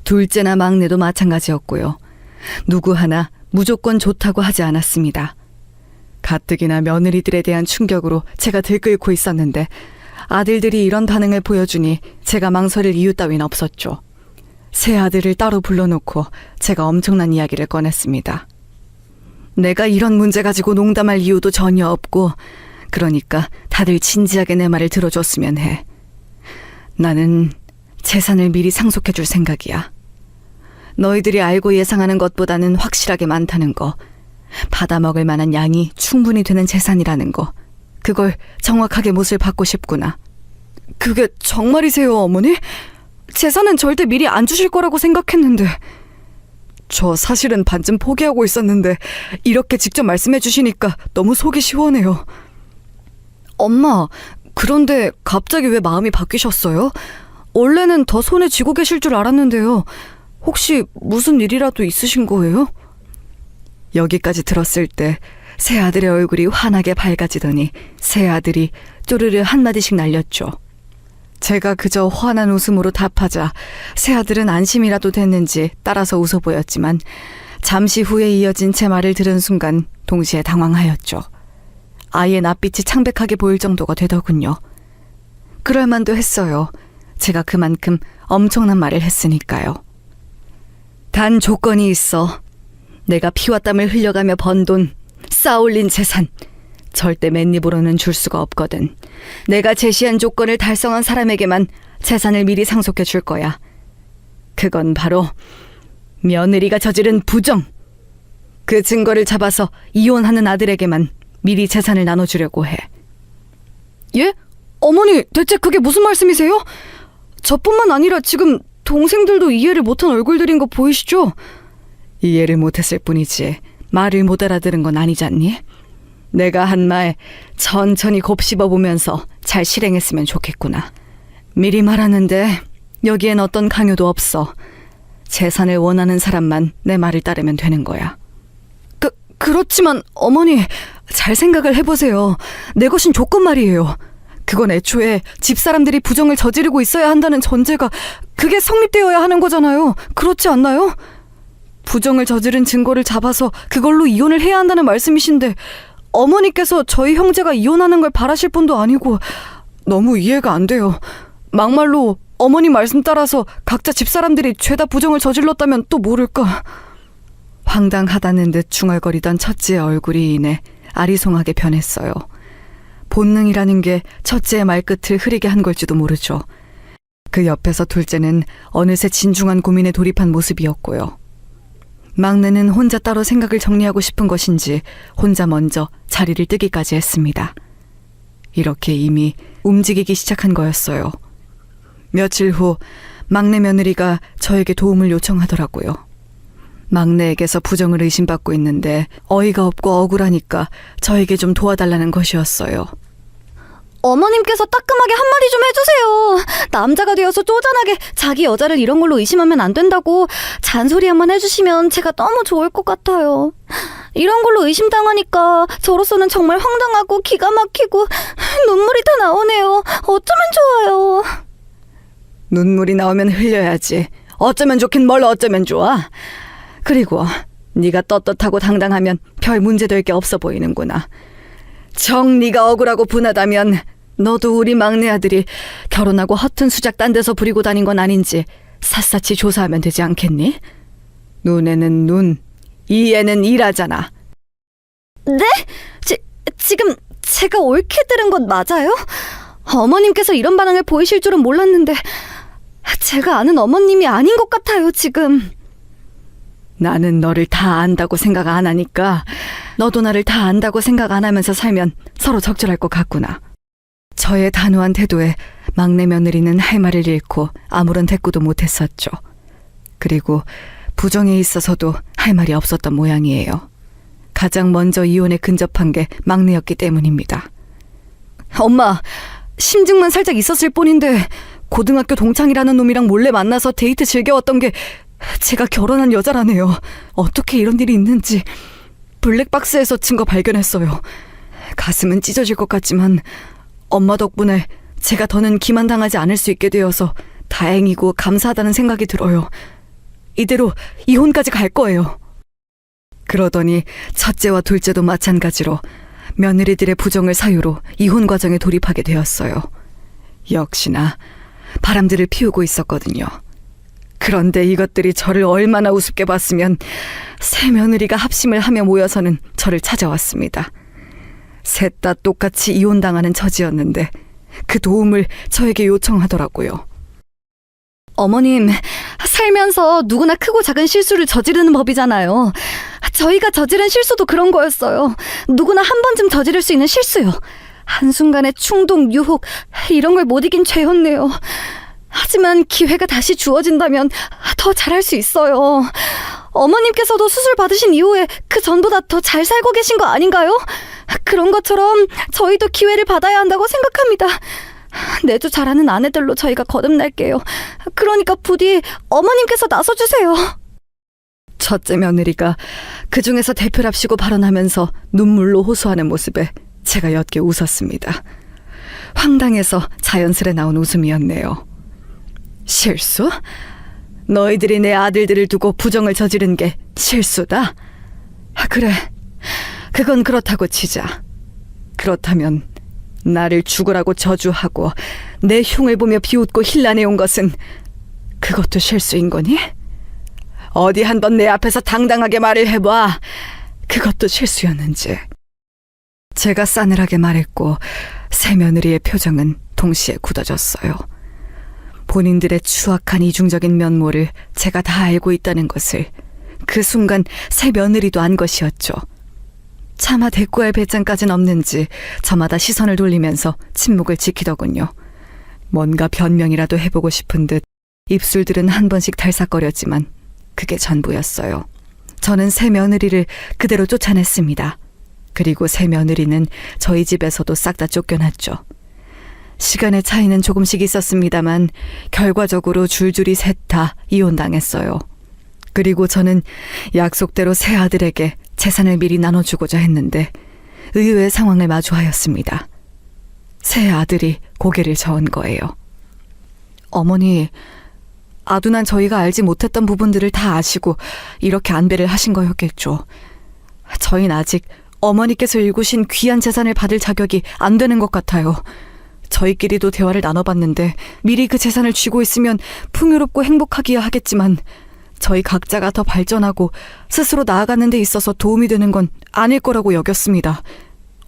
C: 둘째나 막내도 마찬가지였고요. 누구 하나 무조건 좋다고 하지 않았습니다. 가뜩이나 며느리들에 대한 충격으로 제가 들끓고 있었는데 아들들이 이런 반응을 보여주니 제가 망설일 이유 따윈 없었죠. 세 아들을 따로 불러놓고 제가 엄청난 이야기를 꺼냈습니다. 내가 이런 문제 가지고 농담할 이유도 전혀 없고 그러니까 다들 진지하게 내 말을 들어줬으면 해. 나는 재산을 미리 상속해줄 생각이야. 너희들이 알고 예상하는 것보다는 확실하게 많다는 거, 받아먹을 만한 양이 충분히 되는 재산이라는 거, 그걸 정확하게 못을 받고 싶구나. 그게 정말이세요, 어머니? 재산은 절대 미리 안 주실 거라고 생각했는데. 저 사실은 반쯤 포기하고 있었는데 이렇게 직접 말씀해 주시니까 너무 속이 시원해요. 엄마, 그런데 갑자기 왜 마음이 바뀌셨어요?
B: 원래는 더 손에 쥐고 계실 줄 알았는데요. 혹시 무슨 일이라도 있으신 거예요? 여기까지 들었을 때 새 아들의 얼굴이 환하게 밝아지더니 새 아들이 쪼르르 한마디씩 날렸죠. 제가 그저 환한 웃음으로 답하자 새 아들은 안심이라도 됐는지 따라서 웃어 보였지만 잠시 후에 이어진 제 말을 들은 순간 동시에 당황하였죠. 아이의 낯빛이 창백하게 보일 정도가 되더군요. 그럴만도 했어요. 제가 그만큼 엄청난 말을 했으니까요. 단 조건이 있어. 내가 피와 땀을 흘려가며 번 돈, 쌓아올린 재산, 절대 맨입으로는 줄 수가 없거든. 내가 제시한 조건을 달성한 사람에게만 재산을 미리 상속해 줄 거야. 그건 바로 며느리가 저지른 부정. 그 증거를 잡아서 이혼하는 아들에게만 미리 재산을 나눠주려고 해. 예? 어머니, 대체 그게 무슨 말씀이세요? 저뿐만 아니라 지금 동생들도 이해를 못한 얼굴들인 거 보이시죠? 이해를 못했을 뿐이지 말을 못 알아들은 건 아니잖니? 내가 한 말 천천히 곱씹어보면서 잘 실행했으면 좋겠구나. 미리 말하는데 여기엔 어떤 강요도 없어. 재산을 원하는 사람만 내 말을 따르면 되는 거야. 그렇지만 어머니, 잘 생각을 해보세요. 내 것인 조건 말이에요. 그건 애초에 집사람들이 부정을 저지르고 있어야 한다는 전제가 그게 성립되어야 하는 거잖아요. 그렇지 않나요? 부정을 저지른 증거를 잡아서 그걸로 이혼을 해야 한다는 말씀이신데 어머니께서 저희 형제가 이혼하는 걸 바라실 분도 아니고 너무 이해가 안 돼요. 막말로 어머니 말씀 따라서 각자 집사람들이 죄다 부정을 저질렀다면 또 모를까. 황당하다는 듯 중얼거리던 첫째의 얼굴이 이내 아리송하게 변했어요. 본능이라는 게 첫째의 말끝을 흐리게 한 걸지도 모르죠. 그 옆에서 둘째는 어느새 진중한 고민에 돌입한 모습이었고요. 막내는 혼자 따로 생각을 정리하고 싶은 것인지 혼자 먼저 자리를 뜨기까지 했습니다. 이렇게 이미 움직이기 시작한 거였어요. 며칠 후 막내 며느리가 저에게 도움을 요청하더라고요. 막내에게서 부정을 의심받고 있는데 어이가 없고 억울하니까 저에게 좀 도와달라는 것이었어요.
C: 어머님께서 따끔하게 한마디 좀 해주세요. 남자가 되어서 쪼잔하게 자기 여자를 이런 걸로 의심하면 안 된다고 잔소리 한번 해주시면 제가 너무 좋을 것 같아요. 이런 걸로 의심당하니까 저로서는 정말 황당하고 기가 막히고 눈물이 다 나오네요. 어쩌면 좋아요.
B: 눈물이 나오면 흘려야지. 어쩌면 좋긴 뭘 어쩌면 좋아. 그리고 네가 떳떳하고 당당하면 별 문제될 게 없어 보이는구나. 정 네가 억울하고 분하다면 너도 우리 막내 아들이 결혼하고 허튼 수작 딴 데서 부리고 다닌 건 아닌지 샅샅이 조사하면 되지 않겠니? 눈에는 눈, 이에는 이라잖아.
C: 네? 지금 제가 옳게 들은 것 맞아요? 어머님께서 이런 반응을 보이실 줄은 몰랐는데 제가 아는 어머님이 아닌 것 같아요, 지금.
B: 나는 너를 다 안다고 생각 안 하니까 너도 나를 다 안다고 생각 안 하면서 살면 서로 적절할 것 같구나. 저의 단호한 태도에 막내 며느리는 할 말을 잃고 아무런 대꾸도 못했었죠. 그리고 부정에 있어서도 할 말이 없었던 모양이에요. 가장 먼저 이혼에 근접한 게 막내였기 때문입니다. 엄마, 심증만 살짝 있었을 뿐인데 고등학교 동창이라는 놈이랑 몰래 만나서 데이트 즐겨왔던 게 제가 결혼한 여자라네요. 어떻게 이런 일이 있는지. 블랙박스에서 증거 발견했어요. 가슴은 찢어질 것 같지만 엄마 덕분에 제가 더는 기만당하지 않을 수 있게 되어서 다행이고 감사하다는 생각이 들어요. 이대로 이혼까지 갈 거예요. 그러더니 첫째와 둘째도 마찬가지로 며느리들의 부정을 사유로 이혼 과정에 돌입하게 되었어요. 역시나 바람들을 피우고 있었거든요. 그런데 이것들이 저를 얼마나 우습게 봤으면 새 며느리가 합심을 하며 모여서는 저를 찾아왔습니다. 셋 다 똑같이 이혼당하는 처지였는데 그 도움을 저에게 요청하더라고요.
C: 어머님, 살면서 누구나 크고 작은 실수를 저지르는 법이잖아요. 저희가 저지른 실수도 그런 거였어요. 누구나 한 번쯤 저지를 수 있는 실수요. 한순간의 충동, 유혹, 이런 걸 못 이긴 죄였네요. 하지만 기회가 다시 주어진다면 더 잘할 수 있어요. 어머님께서도 수술 받으신 이후에 그 전보다 더 잘 살고 계신 거 아닌가요? 그런 것처럼 저희도 기회를 받아야 한다고 생각합니다. 내조 잘하는 아내들로 저희가 거듭날게요. 그러니까 부디 어머님께서 나서주세요.
B: 첫째 며느리가 그 중에서 대표랍시고 발언하면서 눈물로 호소하는 모습에 제가 옅게 웃었습니다. 황당해서 자연스레 나온 웃음이었네요. 실수? 너희들이 내 아들들을 두고 부정을 저지른 게 실수다? 그래, 그건 그렇다고 치자. 그렇다면 나를 죽으라고 저주하고 내 흉을 보며 비웃고 힐난해온 것은 그것도 실수인 거니? 어디 한번 내 앞에서 당당하게 말을 해봐. 그것도 실수였는지. 제가 싸늘하게 말했고 새 며느리의 표정은 동시에 굳어졌어요. 본인들의 추악한 이중적인 면모를 제가 다 알고 있다는 것을 그 순간 새 며느리도 안 것이었죠. 차마 대꾸할 배짱까진 없는지 저마다 시선을 돌리면서 침묵을 지키더군요. 뭔가 변명이라도 해보고 싶은 듯 입술들은 한 번씩 달싹거렸지만 그게 전부였어요. 저는 새 며느리를 그대로 쫓아냈습니다. 그리고 새 며느리는 저희 집에서도 싹 다 쫓겨났죠. 시간의 차이는 조금씩 있었습니다만 결과적으로 줄줄이 셋 다 이혼당했어요. 그리고 저는 약속대로 새 아들에게 재산을 미리 나눠주고자 했는데 의외의 상황을 마주하였습니다. 새 아들이 고개를 저은 거예요. 어머니, 아둔한 저희가 알지 못했던 부분들을 다 아시고 이렇게 안배를 하신 거였겠죠. 저희는 아직 어머니께서 일구신 귀한 재산을 받을 자격이 안 되는 것 같아요. 저희끼리도 대화를 나눠봤는데 미리 그 재산을 쥐고 있으면 풍요롭고 행복하기야 하겠지만 저희 각자가 더 발전하고 스스로 나아가는 데 있어서 도움이 되는 건 아닐 거라고 여겼습니다.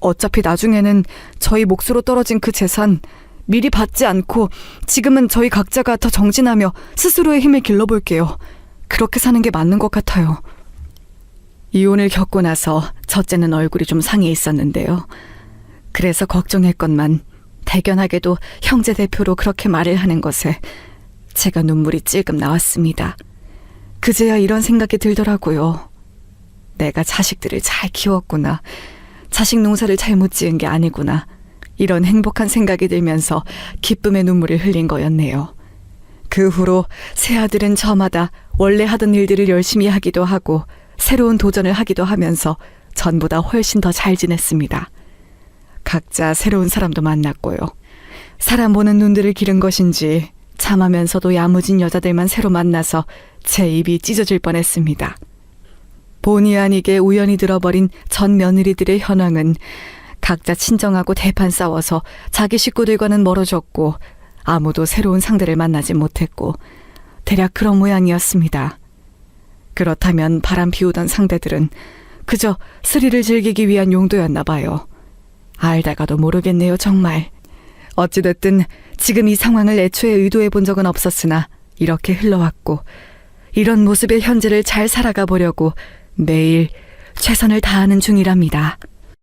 B: 어차피 나중에는 저희 몫으로 떨어진 그 재산 미리 받지 않고 지금은 저희 각자가 더 정진하며 스스로의 힘을 길러볼게요. 그렇게 사는 게 맞는 것 같아요. 이혼을 겪고 나서 첫째는 얼굴이 좀 상해 있었는데요. 그래서 걱정했건만 대견하게도 형제 대표로 그렇게 말을 하는 것에 제가 눈물이 찔끔 나왔습니다. 그제야 이런 생각이 들더라고요. 내가 자식들을 잘 키웠구나. 자식 농사를 잘못 지은 게 아니구나. 이런 행복한 생각이 들면서 기쁨의 눈물을 흘린 거였네요. 그 후로 새 아들은 저마다 원래 하던 일들을 열심히 하기도 하고 새로운 도전을 하기도 하면서 전보다 훨씬 더 잘 지냈습니다. 각자 새로운 사람도 만났고요. 사람 보는 눈들을 기른 것인지 참하면서도 야무진 여자들만 새로 만나서 제 입이 찢어질 뻔했습니다. 본의 아니게 우연히 들어버린 전 며느리들의 현황은 각자 친정하고 대판 싸워서 자기 식구들과는 멀어졌고 아무도 새로운 상대를 만나지 못했고 대략 그런 모양이었습니다. 그렇다면 바람 피우던 상대들은 그저 스릴을 즐기기 위한 용도였나 봐요. 알다가도 모르겠네요, 정말. 어찌됐든 지금 이 상황을 애초에 의도해 본 적은 없었으나 이렇게 흘러왔고 이런 모습의 현재를 잘 살아가 보려고 매일 최선을 다하는 중이랍니다.